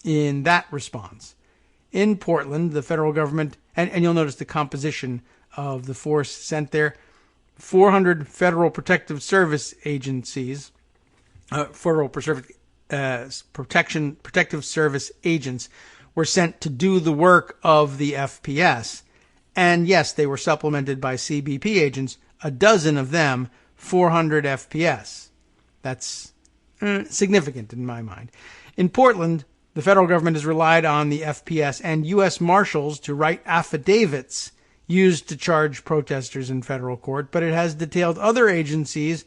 in that response. In Portland, the federal government, and you'll notice the composition of the force sent there, 400 Federal Protective Service agencies, Protective Service agents were sent to do the work of the FPS. And yes, they were supplemented by CBP agents, a dozen of them, 400 FPS. That's significant in my mind. In Portland, the federal government has relied on the FPS and U.S. Marshals to write affidavits used to charge protesters in federal court, but it has detailed other agencies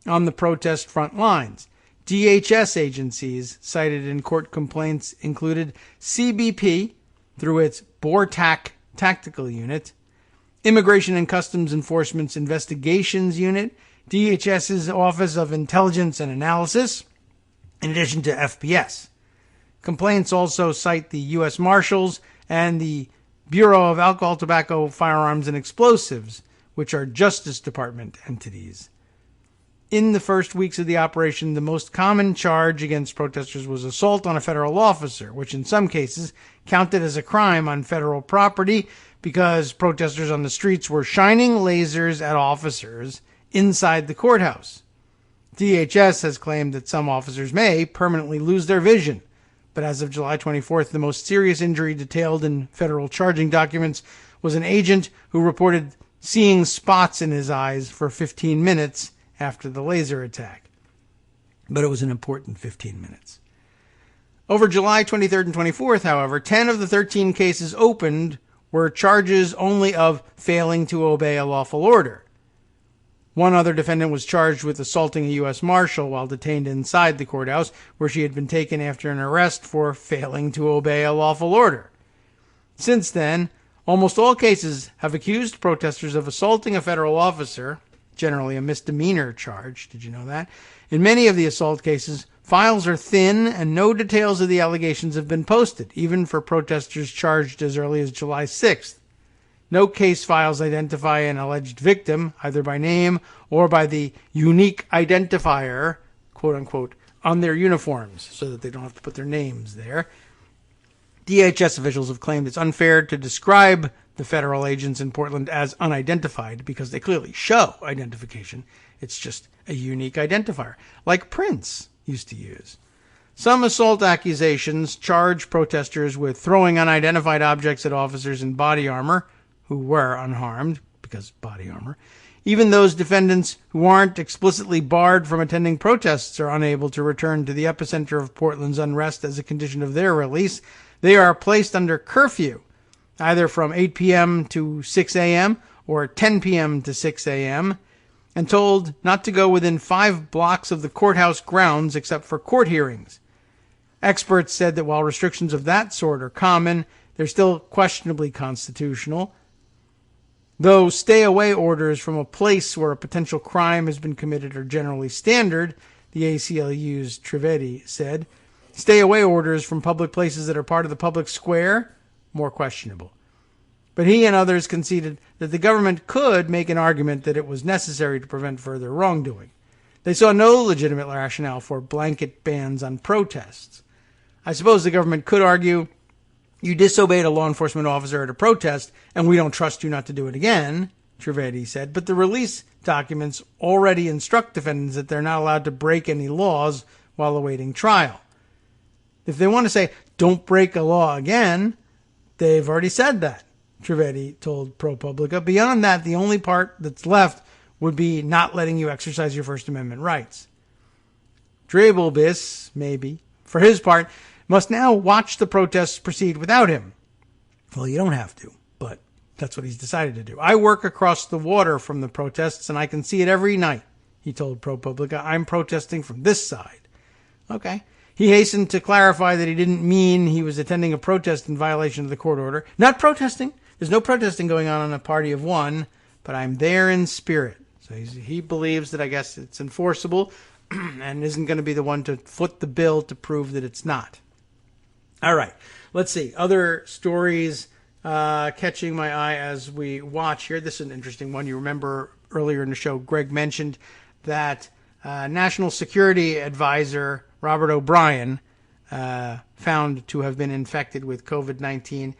on the protest front lines. DHS agencies cited in court complaints included CBP through its BORTAC Tactical Unit, Immigration and Customs Enforcement's Investigations Unit, DHS's Office of Intelligence and Analysis, in addition to FPS. Complaints also cite the U.S. Marshals and the Bureau of Alcohol, Tobacco, Firearms, and Explosives, which are Justice Department entities. In the first weeks of the operation, the most common charge against protesters was assault on a federal officer, which in some cases counted as a crime on federal property because protesters on the streets were shining lasers at officers inside the courthouse. DHS has claimed that some officers may permanently lose their vision, but as of July 24th, the most serious injury detailed in federal charging documents was an agent who reported seeing spots in his eyes for 15 minutes after the laser attack. But it was an important 15 minutes. Over July 23rd and 24th, however, 10 of the 13 cases opened were charges only of failing to obey a lawful order. One other defendant was charged with assaulting a U.S. Marshal while detained inside the courthouse, where she had been taken after an arrest for failing to obey a lawful order. Since then, almost all cases have accused protesters of assaulting a federal officer, generally a misdemeanor charge. Did you know that? In many of the assault cases, files are thin and no details of the allegations have been posted, even for protesters charged as early as July 6th. No case files identify an alleged victim, either by name or by the unique identifier, quote unquote, on their uniforms, so that they don't have to put their names there. DHS officials have claimed it's unfair to describe the federal agents in Portland as unidentified because they clearly show identification. It's just a unique identifier, like Prince used to use. Some assault accusations charge protesters with throwing unidentified objects at officers in body armor, who were unharmed, because body armor. Even those defendants who aren't explicitly barred from attending protests are unable to return to the epicenter of Portland's unrest as a condition of their release. They are placed under curfew, either from 8 p.m. to 6 a.m. or 10 p.m. to 6 a.m., and told not to go within 5 blocks of the courthouse grounds except for court hearings. Experts said that while restrictions of that sort are common, they're still questionably constitutional. Though stay-away orders from a place where a potential crime has been committed are generally standard, the ACLU's Trivedi said, stay-away orders from public places that are part of the public square, more questionable. But he and others conceded that the government could make an argument that it was necessary to prevent further wrongdoing. They saw no legitimate rationale for blanket bans on protests. I suppose the government could argue, you disobeyed a law enforcement officer at a protest, and we don't trust you not to do it again, Trivedi said. But the release documents already instruct defendants that they're not allowed to break any laws while awaiting trial. If they want to say, don't break a law again, they've already said that, Trivedi told ProPublica. Beyond that, the only part that's left would be not letting you exercise your First Amendment rights. Dreibelbis, maybe, for his part, must now watch the protests proceed without him. Well, you don't have to, but that's what he's decided to do. I work across the water from the protests, and I can see it every night, he told ProPublica. I'm protesting from this side. Okay. He hastened to clarify that he didn't mean he was attending a protest in violation of the court order. Not protesting. There's no protesting going on a party of one, but I'm there in spirit. So he believes that I guess it's enforceable and isn't going to be the one to foot the bill to prove that it's not. All right, let's see. Other stories catching my eye as we watch here. This is an interesting one. You remember earlier in the show, Greg mentioned that National Security Advisor Robert O'Brien found to have been infected with COVID-19.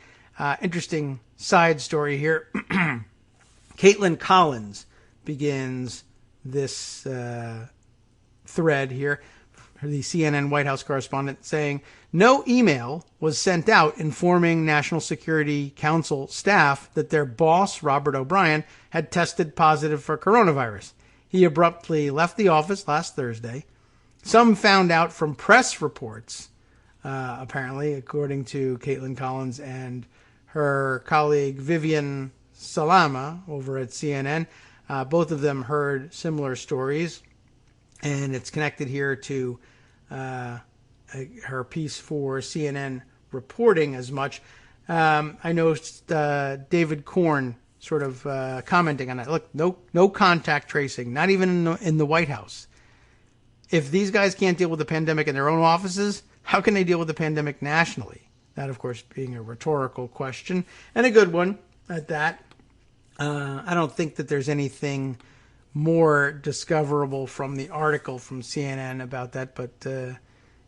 Interesting side story here. Caitlin Collins begins this thread here, the CNN White House correspondent, saying, no email was sent out informing National Security Council staff that their boss, Robert O'Brien, had tested positive for coronavirus. He abruptly left the office last Thursday. Some found out from press reports, apparently, according to Caitlin Collins and her colleague Vivian Salama over at CNN. Both of them heard similar stories, and it's connected here to her piece for CNN reporting as much. I noticed David Korn sort of commenting on that. Look, no contact tracing, not even in the White House. If these guys can't deal with the pandemic in their own offices, how can they deal with the pandemic nationally? That, of course, being a rhetorical question, and a good one at that. I don't think that there's anything more discoverable from the article from CNN about that, but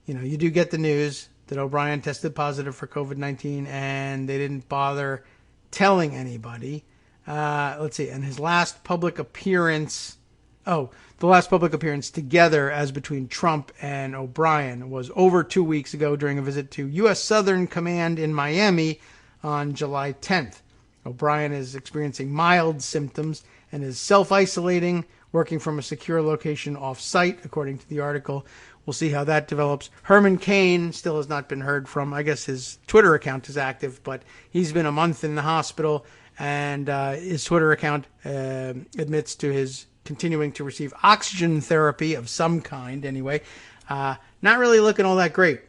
you do get the news that O'Brien tested positive for COVID-19, and they didn't bother telling anybody. Let's see, and his last public appearance, the last public appearance together as between Trump and O'Brien was over 2 weeks ago during a visit to U.S. Southern Command in Miami on July 10th. O'Brien is experiencing mild symptoms and is self-isolating, working from a secure location off-site, according to the article. We'll see how that develops. Herman Cain still has not been heard from. I guess his Twitter account is active, but he's been a month in the hospital, and his Twitter account admits to his continuing to receive oxygen therapy of some kind anyway. Not really looking all that great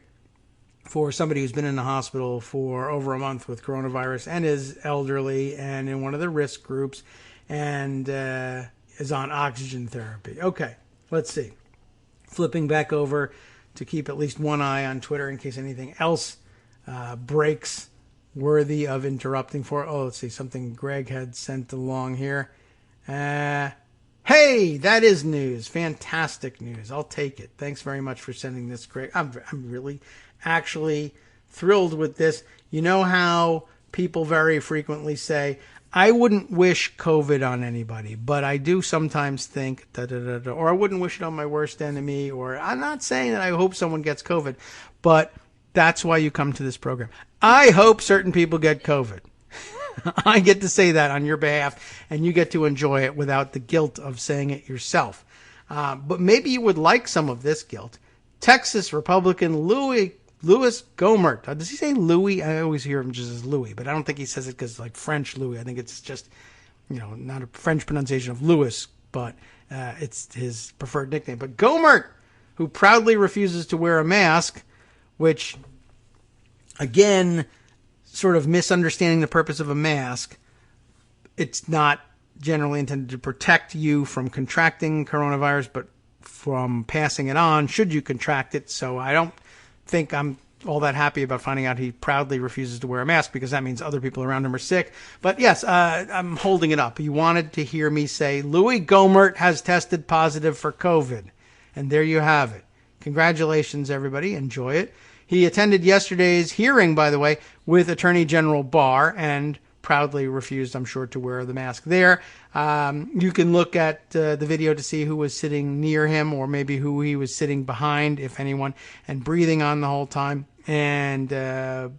for somebody who's been in the hospital for over a month with coronavirus and is elderly and in one of the risk groups and is on oxygen therapy. Okay, let's see. Flipping back over to keep at least one eye on Twitter in case anything else breaks worthy of interrupting for. Let's see, something Greg had sent along here. Hey, that is news. Fantastic news. I'll take it. Thanks very much for sending this, Greg. I'm really actually thrilled with this. You know how people very frequently say, I wouldn't wish COVID on anybody, but I do sometimes think, or I wouldn't wish it on my worst enemy, or I'm not saying that I hope someone gets COVID, but that's why you come to this program. I hope certain people get COVID. I get to say that on your behalf, and you get to enjoy it without the guilt of saying it yourself. But maybe you would like some of this guilt. Texas Republican Louis Gohmert. Does he say Louis? I always hear him just as Louis, but I don't think he says it because like French Louis. I think it's just, not a French pronunciation of Louis, but it's his preferred nickname. But Gohmert, who proudly refuses to wear a mask, which, again, sort of misunderstanding the purpose of a mask. It's not generally intended to protect you from contracting coronavirus, but from passing it on should you contract it. So I don't think I'm all that happy about finding out he proudly refuses to wear a mask because that means other people around him are sick. But yes, I'm holding it up. You wanted to hear me say Louis Gohmert has tested positive for COVID. And there you have it. Congratulations, everybody. Enjoy it. He attended yesterday's hearing, by the way, with Attorney General Barr and proudly refused, I'm sure, to wear the mask there. You can look at the video to see who was sitting near him or maybe who he was sitting behind, if anyone, and breathing on the whole time. And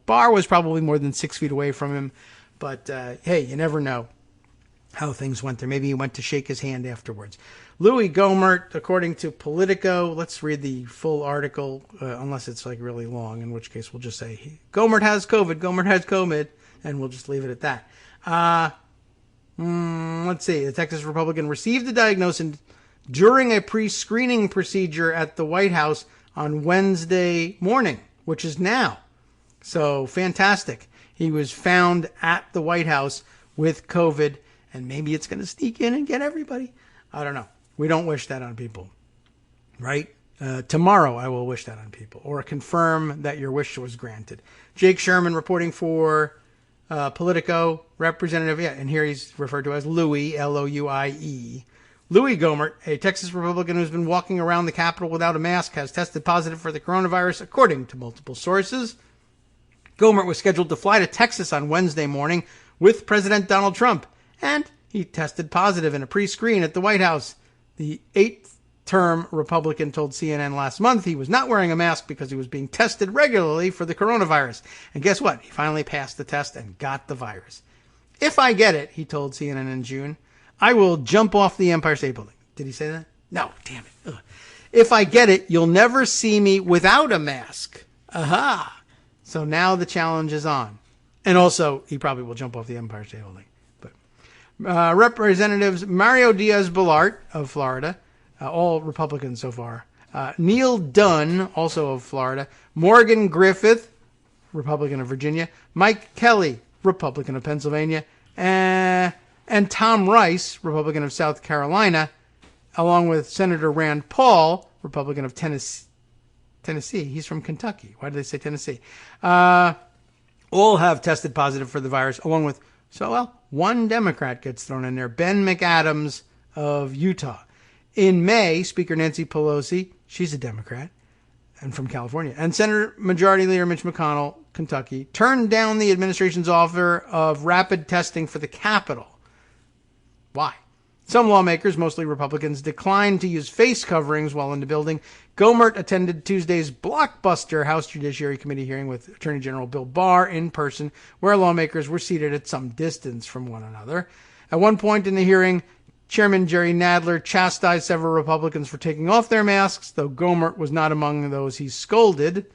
Barr was probably more than 6 feet away from him. But, hey, you never know how things went there. Maybe he went to shake his hand afterwards. Louis Gohmert, according to Politico, let's read the full article, unless it's like really long, in which case we'll just say, Gohmert has COVID, Gohmert has COVID, and we'll just leave it at that. Let's see. The Texas Republican received the diagnosis during a pre-screening procedure at the White House on Wednesday morning, which is now. So fantastic. He was found at the White House with COVID, and maybe it's going to sneak in and get everybody. I don't know. We don't wish that on people, right? Tomorrow I will wish that on people, or confirm that your wish was granted. Jake Sherman reporting for Politico, representative, and here he's referred to as Louis, Louie. Louis Gohmert, a Texas Republican who's been walking around the Capitol without a mask, has tested positive for the coronavirus, according to multiple sources. Gohmert was scheduled to fly to Texas on Wednesday morning with President Donald Trump, and he tested positive in a pre-screen at the White House. The eighth-term Republican told CNN last month he was not wearing a mask because he was being tested regularly for the coronavirus. And guess what? He finally passed the test and got the virus. If I get it, he told CNN in June, I will jump off the Empire State Building. Did he say that? No, damn it. Ugh. If I get it, you'll never see me without a mask. Aha! So now the challenge is on. And also, he probably will jump off the Empire State Building. But Representatives Mario Diaz-Balart of Florida, all Republicans so far, Neil Dunn, also of Florida, Morgan Griffith, Republican of Virginia, Mike Kelly, Republican of Pennsylvania, and Tom Rice, Republican of South Carolina, along with Senator Rand Paul, Republican of Tennessee. He's from Kentucky. Why did they say Tennessee? All have tested positive for the virus, along with, one Democrat gets thrown in there, Ben McAdams of Utah. In May, Speaker Nancy Pelosi, she's a Democrat, and from California, and Senate Majority Leader Mitch McConnell, Kentucky, turned down the administration's offer of rapid testing for the Capitol. Why? Some lawmakers, mostly Republicans, declined to use face coverings while in the building. Gohmert attended Tuesday's blockbuster House Judiciary Committee hearing with Attorney General Bill Barr in person, where lawmakers were seated at some distance from one another. At one point in the hearing, Chairman Jerry Nadler chastised several Republicans for taking off their masks, though Gohmert was not among those he scolded.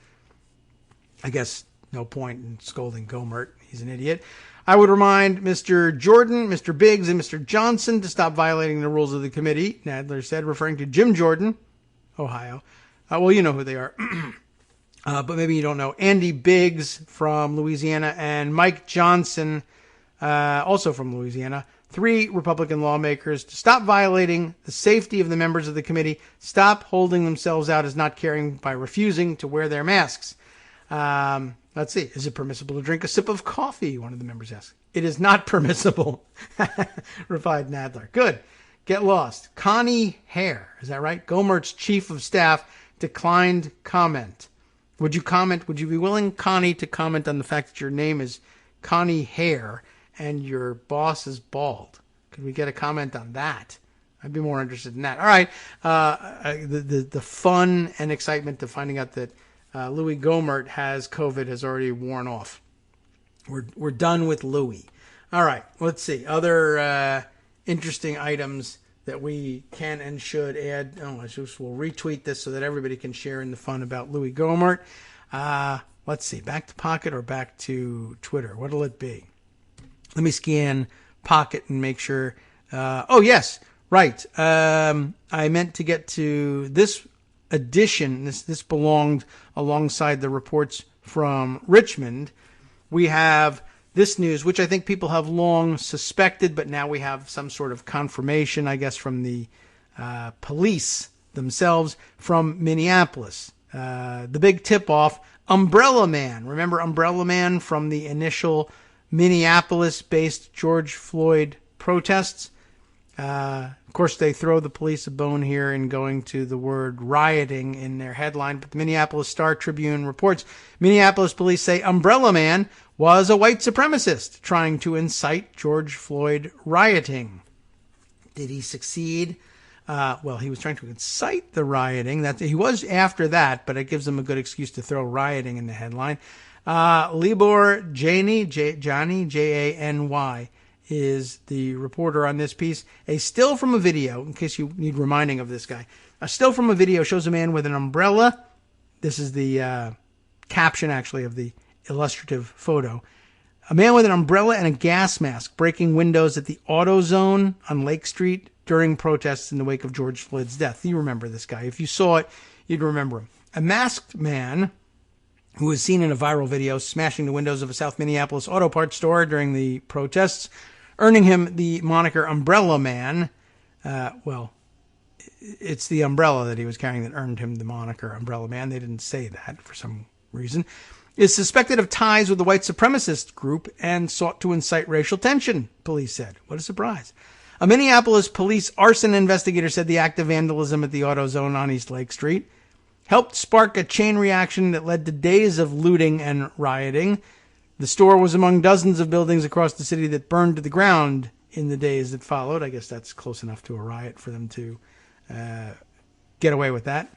I guess no point in scolding Gohmert. He's an idiot. I would remind Mr. Jordan, Mr. Biggs, and Mr. Johnson to stop violating the rules of the committee, Nadler said, referring to Jim Jordan, Ohio. Well, you know who they are. But maybe you don't know. Andy Biggs from Louisiana and Mike Johnson, also from Louisiana. 3 Republican lawmakers to stop violating the safety of the members of the committee, stop holding themselves out as not caring by refusing to wear their masks. Let's see. Is it permissible to drink a sip of coffee? One of the members asked. It is not permissible, replied Nadler. Good. Get lost. Connie Hare, is that right? Gohmert's chief of staff declined comment. Would you comment? Would you be willing, Connie, to comment on the fact that your name is Connie Hare and your boss is bald? Could we get a comment on that? I'd be more interested in that. All right. The fun and excitement of finding out that Louis Gohmert has COVID has already worn off. We're done with Louis. All right. Let's see. Other interesting items that we can and should add. We'll retweet this so that everybody can share in the fun about Louis Gohmert. Let's see. Back to Pocket or back to Twitter? What'll it be? Let me scan Pocket and make sure. Yes. Right. I meant to get to this edition. This belonged alongside the reports from Richmond. We have this news, which I think people have long suspected, but now we have some sort of confirmation, I guess, from the police themselves from Minneapolis. The big tip-off, Umbrella Man. Remember Umbrella Man from the initial Minneapolis-based George Floyd protests? Of course, they throw the police a bone here in going to the word rioting in their headline, but the Minneapolis Star-Tribune reports Minneapolis police say Umbrella Man was a white supremacist trying to incite George Floyd rioting. Did he succeed? He was trying to incite the rioting. He was after that, but it gives him a good excuse to throw rioting in the headline. Libor Jany, Jany, is the reporter on this piece. A still from a video, in case you need reminding of this guy. A still from a video shows a man with an umbrella. This is the caption, actually, of the illustrative photo. A man with an umbrella and a gas mask breaking windows at the AutoZone on Lake Street during protests in the wake of George Floyd's death. You remember this guy. If you saw it, you'd remember him. A masked man who was seen in a viral video smashing the windows of a South Minneapolis auto parts store during the protests, earning him the moniker Umbrella Man. It's the umbrella that he was carrying that earned him the moniker Umbrella Man. They didn't say that for some reason. Is suspected of ties with the white supremacist group and sought to incite racial tension, police said. What a surprise. A Minneapolis police arson investigator said the act of vandalism at the AutoZone on East Lake Street helped spark a chain reaction that led to days of looting and rioting. The store was among dozens of buildings across the city that burned to the ground in the days that followed. I guess that's close enough to a riot for them to get away with that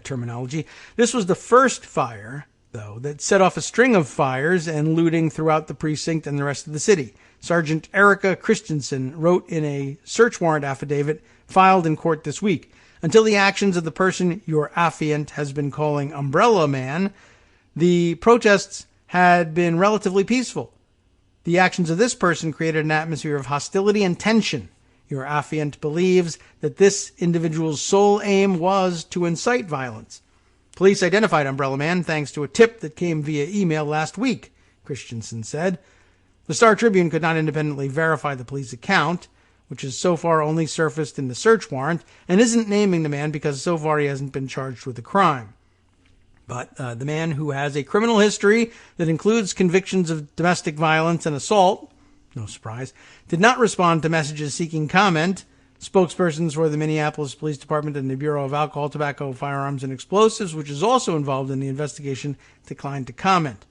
terminology. This was the first fire, though, that set off a string of fires and looting throughout the precinct and the rest of the city. Sergeant Erica Christensen wrote in a search warrant affidavit filed in court this week. Until the actions of the person your affiant has been calling Umbrella Man, the protests had been relatively peaceful. The actions of this person created an atmosphere of hostility and tension. Your affiant believes that this individual's sole aim was to incite violence. Police identified Umbrella Man thanks to a tip that came via email last week, Christensen said. The Star Tribune could not independently verify the police account, which has so far only surfaced in the search warrant, and isn't naming the man because so far he hasn't been charged with a crime. But the man, who has a criminal history that includes convictions of domestic violence and assault, no surprise, did not respond to messages seeking comment. Spokespersons for the Minneapolis Police Department and the Bureau of Alcohol, Tobacco, Firearms, and Explosives, which is also involved in the investigation, declined to comment.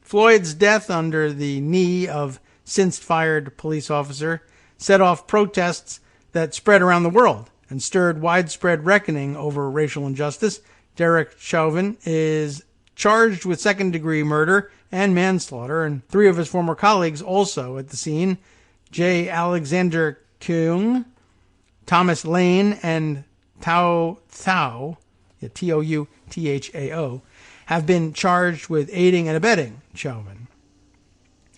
Floyd's death under the knee of since-fired police officer set off protests that spread around the world and stirred widespread reckoning over racial injustice. Derek Chauvin is charged with second-degree murder and manslaughter, and three of his former colleagues also at the scene, J. Alexander Keung, Thomas Lane, and Touthao, Touthao, have been charged with aiding and abetting Chauvin.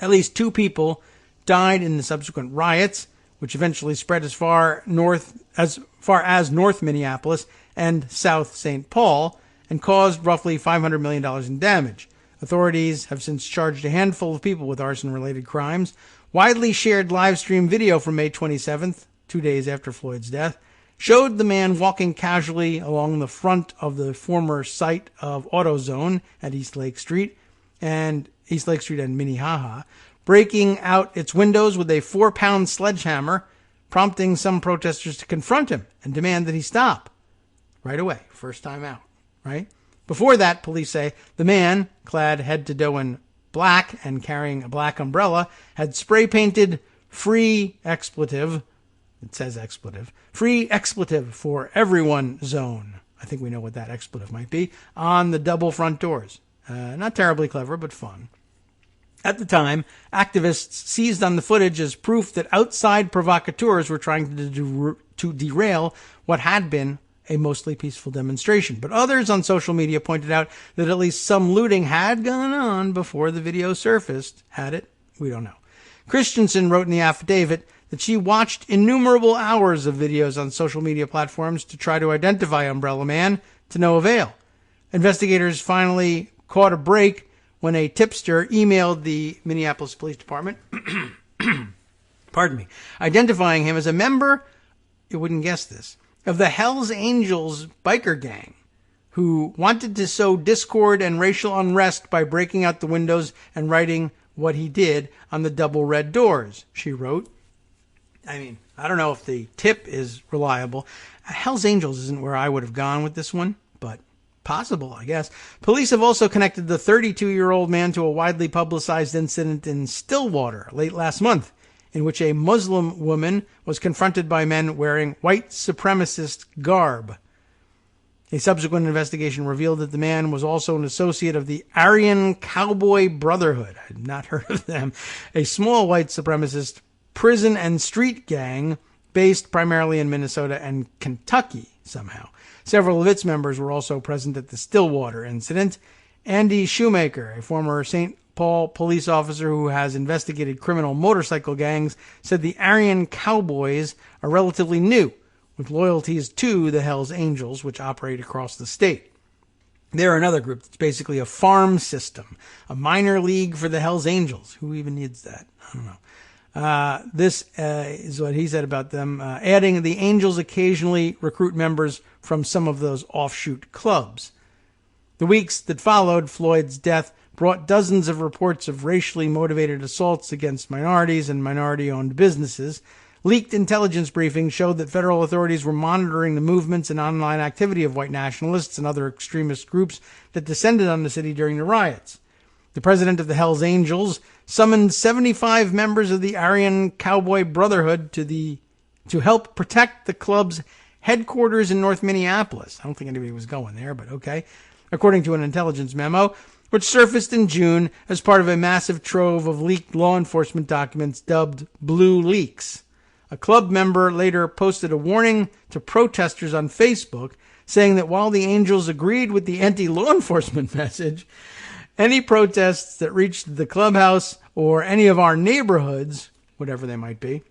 At least 2 people died in the subsequent riots, which eventually spread as far as North Minneapolis and South St. Paul, and caused roughly $500 million in damage. Authorities have since charged a handful of people with arson-related crimes. Widely shared live stream video from May 27th, 2 days after Floyd's death, showed the man walking casually along the front of the former site of AutoZone at East Lake Street and Minnehaha, breaking out its windows with a 4-pound sledgehammer, prompting some protesters to confront him and demand that he stop. Right away, first time out, right? Before that, police say the man, clad head to toe in black and carrying a black umbrella, had spray-painted free expletive, it says expletive, free expletive for everyone zone. I think we know what that expletive might be, on the double front doors. Not terribly clever, but fun. At the time, activists seized on the footage as proof that outside provocateurs were trying to derail what had been a mostly peaceful demonstration. But others on social media pointed out that at least some looting had gone on before the video surfaced. Had it? We don't know. Christensen wrote in the affidavit that she watched innumerable hours of videos on social media platforms to try to identify Umbrella Man, to no avail. Investigators finally caught a break when a tipster emailed the Minneapolis Police Department, identifying him as a member, you wouldn't guess this, of the Hells Angels biker gang, who wanted to sow discord and racial unrest by breaking out the windows and writing what he did on the double red doors, she wrote. I mean, I don't know if the tip is reliable. Hells Angels isn't where I would have gone with this one, but possible, I guess. Police have also connected the 32-year-old man to a widely publicized incident in Stillwater late last month, in which a Muslim woman was confronted by men wearing white supremacist garb. A subsequent investigation revealed that the man was also an associate of the Aryan Cowboy Brotherhood. I had not heard of them. A small white supremacist prison and street gang based primarily in Minnesota and Kentucky somehow. Several of its members were also present at the Stillwater incident. Andy Shoemaker, a former St. Paul police officer who has investigated criminal motorcycle gangs, said the Aryan Cowboys are relatively new, with loyalties to the Hells Angels, which operate across the state. They're another group that's basically a farm system, a minor league for the Hells Angels. Who even needs that? I don't know. This is what he said about them, adding the Angels occasionally recruit members from some of those offshoot clubs. The weeks that followed Floyd's death brought dozens of reports of racially motivated assaults against minorities and minority-owned businesses. Leaked intelligence briefings showed that federal authorities were monitoring the movements and online activity of white nationalists and other extremist groups that descended on the city during the riots. The president of the Hells Angels summoned 75 members of the Aryan Cowboy Brotherhood to help protect the club's headquarters in North Minneapolis. I don't think anybody was going there, but okay. According to an intelligence memo, which surfaced in June as part of a massive trove of leaked law enforcement documents dubbed Blue Leaks. A club member later posted a warning to protesters on Facebook saying that while the Angels agreed with the anti-law enforcement message, any protests that reached the clubhouse or any of our neighborhoods, whatever they might be,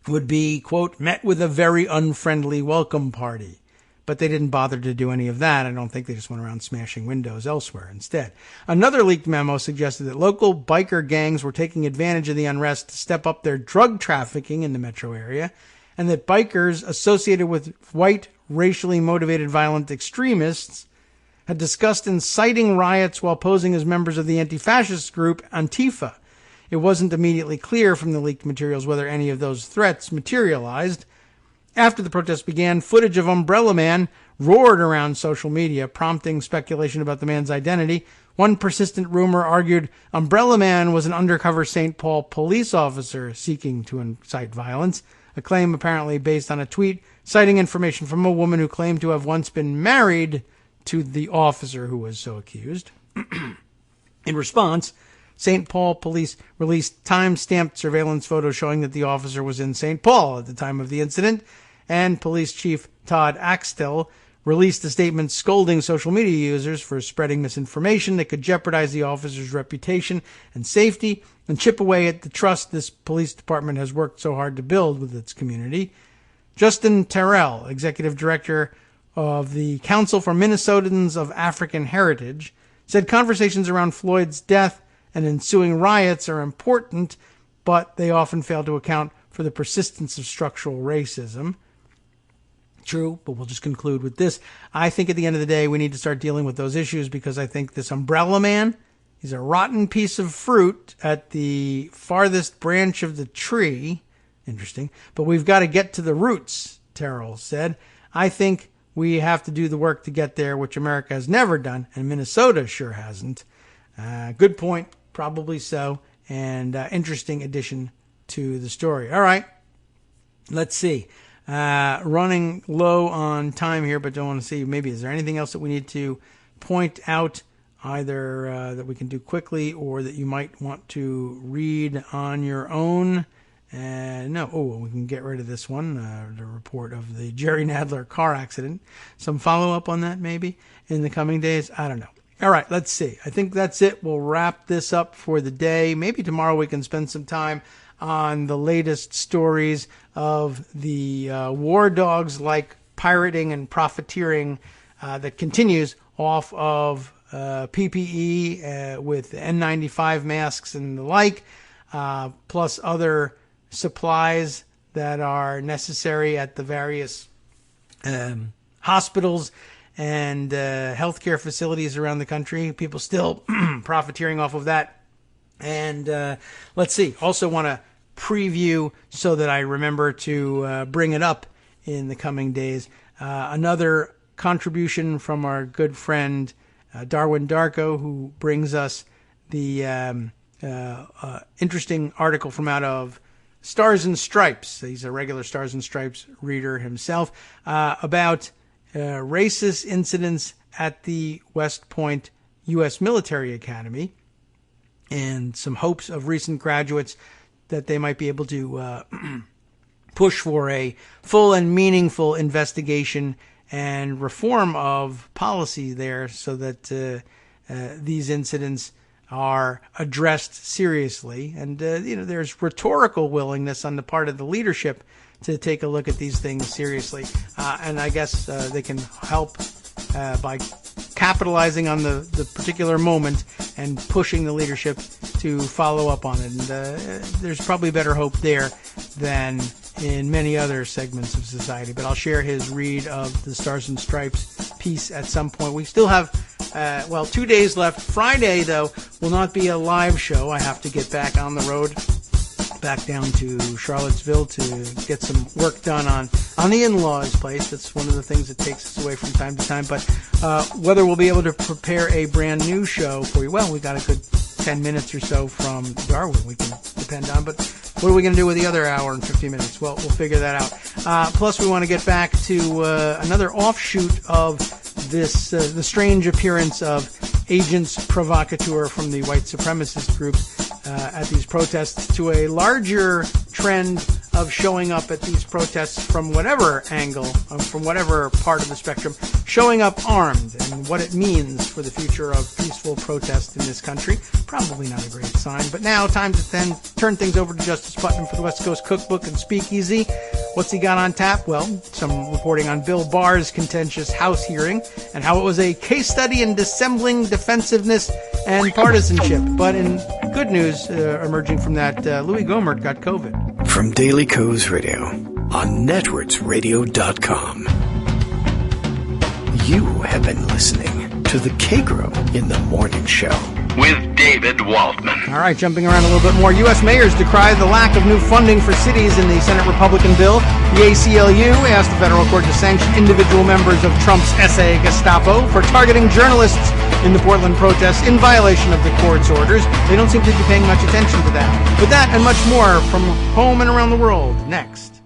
would be, quote, met with a very unfriendly welcome party. But they didn't bother to do any of that. I don't think they just went around smashing windows elsewhere instead. Another leaked memo suggested that local biker gangs were taking advantage of the unrest to step up their drug trafficking in the metro area, and that bikers associated with white, racially motivated violent extremists had discussed inciting riots while posing as members of the anti-fascist group Antifa. It wasn't immediately clear from the leaked materials whether any of those threats materialized. After the protests began, footage of Umbrella Man roared around social media, prompting speculation about the man's identity. One persistent rumor argued Umbrella Man was an undercover St. Paul police officer seeking to incite violence, a claim apparently based on a tweet citing information from a woman who claimed to have once been married to the officer who was so accused. In response, St. Paul police released time-stamped surveillance photos showing that the officer was in St. Paul at the time of the incident, and Police Chief Todd Axtell released a statement scolding social media users for spreading misinformation that could jeopardize the officer's reputation and safety and chip away at the trust this police department has worked so hard to build with its community. Justin Terrell, executive director of the Council for Minnesotans of African Heritage, said conversations around Floyd's death and ensuing riots are important, but they often fail to account for the persistence of structural racism. True, but we'll just conclude with this. I think at the end of the day, we need to start dealing with those issues because I think this Umbrella Man is a rotten piece of fruit at the farthest branch of the tree. Interesting. But we've got to get to the roots, Terrell said. I think we have to do the work to get there, which America has never done, and Minnesota sure hasn't. Good point. Probably so. And interesting addition to the story. All right. Let's see. Running low on time here, but don't want to see. Maybe is there anything else that we need to point out, either that we can do quickly or that you might want to read on your own? No. Oh, we can get rid of this one. The report of the Jerry Nadler car accident. Some follow-up on that maybe in the coming days. I don't know. All right, let's see. I think that's it. We'll wrap this up for the day. Maybe tomorrow we can spend some time on the latest stories of the war dogs like pirating and profiteering that continues off of PPE with N95 masks and the like, plus other supplies that are necessary at the various hospitals and healthcare facilities around the country. People still profiteering off of that. And let's see. Also want to preview so that I remember to bring it up in the coming days. Another contribution from our good friend Darwin Darko, who brings us the interesting article from out of Stars and Stripes. He's a regular Stars and Stripes reader himself, about racist incidents at the West Point U.S. Military Academy and some hopes of recent graduates that they might be able to push for a full and meaningful investigation and reform of policy there so that these incidents are addressed seriously. And, there's rhetorical willingness on the part of the leadership to take a look at these things seriously. And I guess they can help by capitalizing on the particular moment and pushing the leadership to follow up on it. And there's probably better hope there than in many other segments of society. But I'll share his read of the Stars and Stripes piece at some point. We still have, 2 days left. Friday, though, will not be a live show. I have to get back on the road back down to Charlottesville to get some work done on the in-laws place. That's one of the things that takes us away from time to time. But whether we'll be able to prepare a brand new show for you, well, we got a good 10 minutes or so from Darwin we can depend on. But what are we going to do with the other hour and 50 minutes? Well, we'll figure that out. Plus, we want to get back to another offshoot of this, the strange appearance of agents provocateur from the white supremacist groups at these protests, to a larger trend of showing up at these protests from whatever angle, from whatever part of the spectrum, showing up armed, and what it means for the future of peaceful protest in this country. Probably not a great sign. But now, time to then turn things over to Justice Putnam for the West Coast Cookbook and Speakeasy. What's he got on tap? Well, some reporting on Bill Barr's contentious House hearing and how it was a case study in dissembling defensiveness and partisanship. But in good news emerging from that, Louis Gohmert got COVID. From Daily Kos Radio on networksradio.com. You have been listening to the Kagro in the Morning Show with David Waldman. All right, jumping around a little bit more. U.S. mayors decry the lack of new funding for cities in the Senate Republican bill. The ACLU asked the federal court to sanction individual members of Trump's SA Gestapo for targeting journalists in the Portland protests in violation of the court's orders. They don't seem to be paying much attention to that. But that and much more from home and around the world next.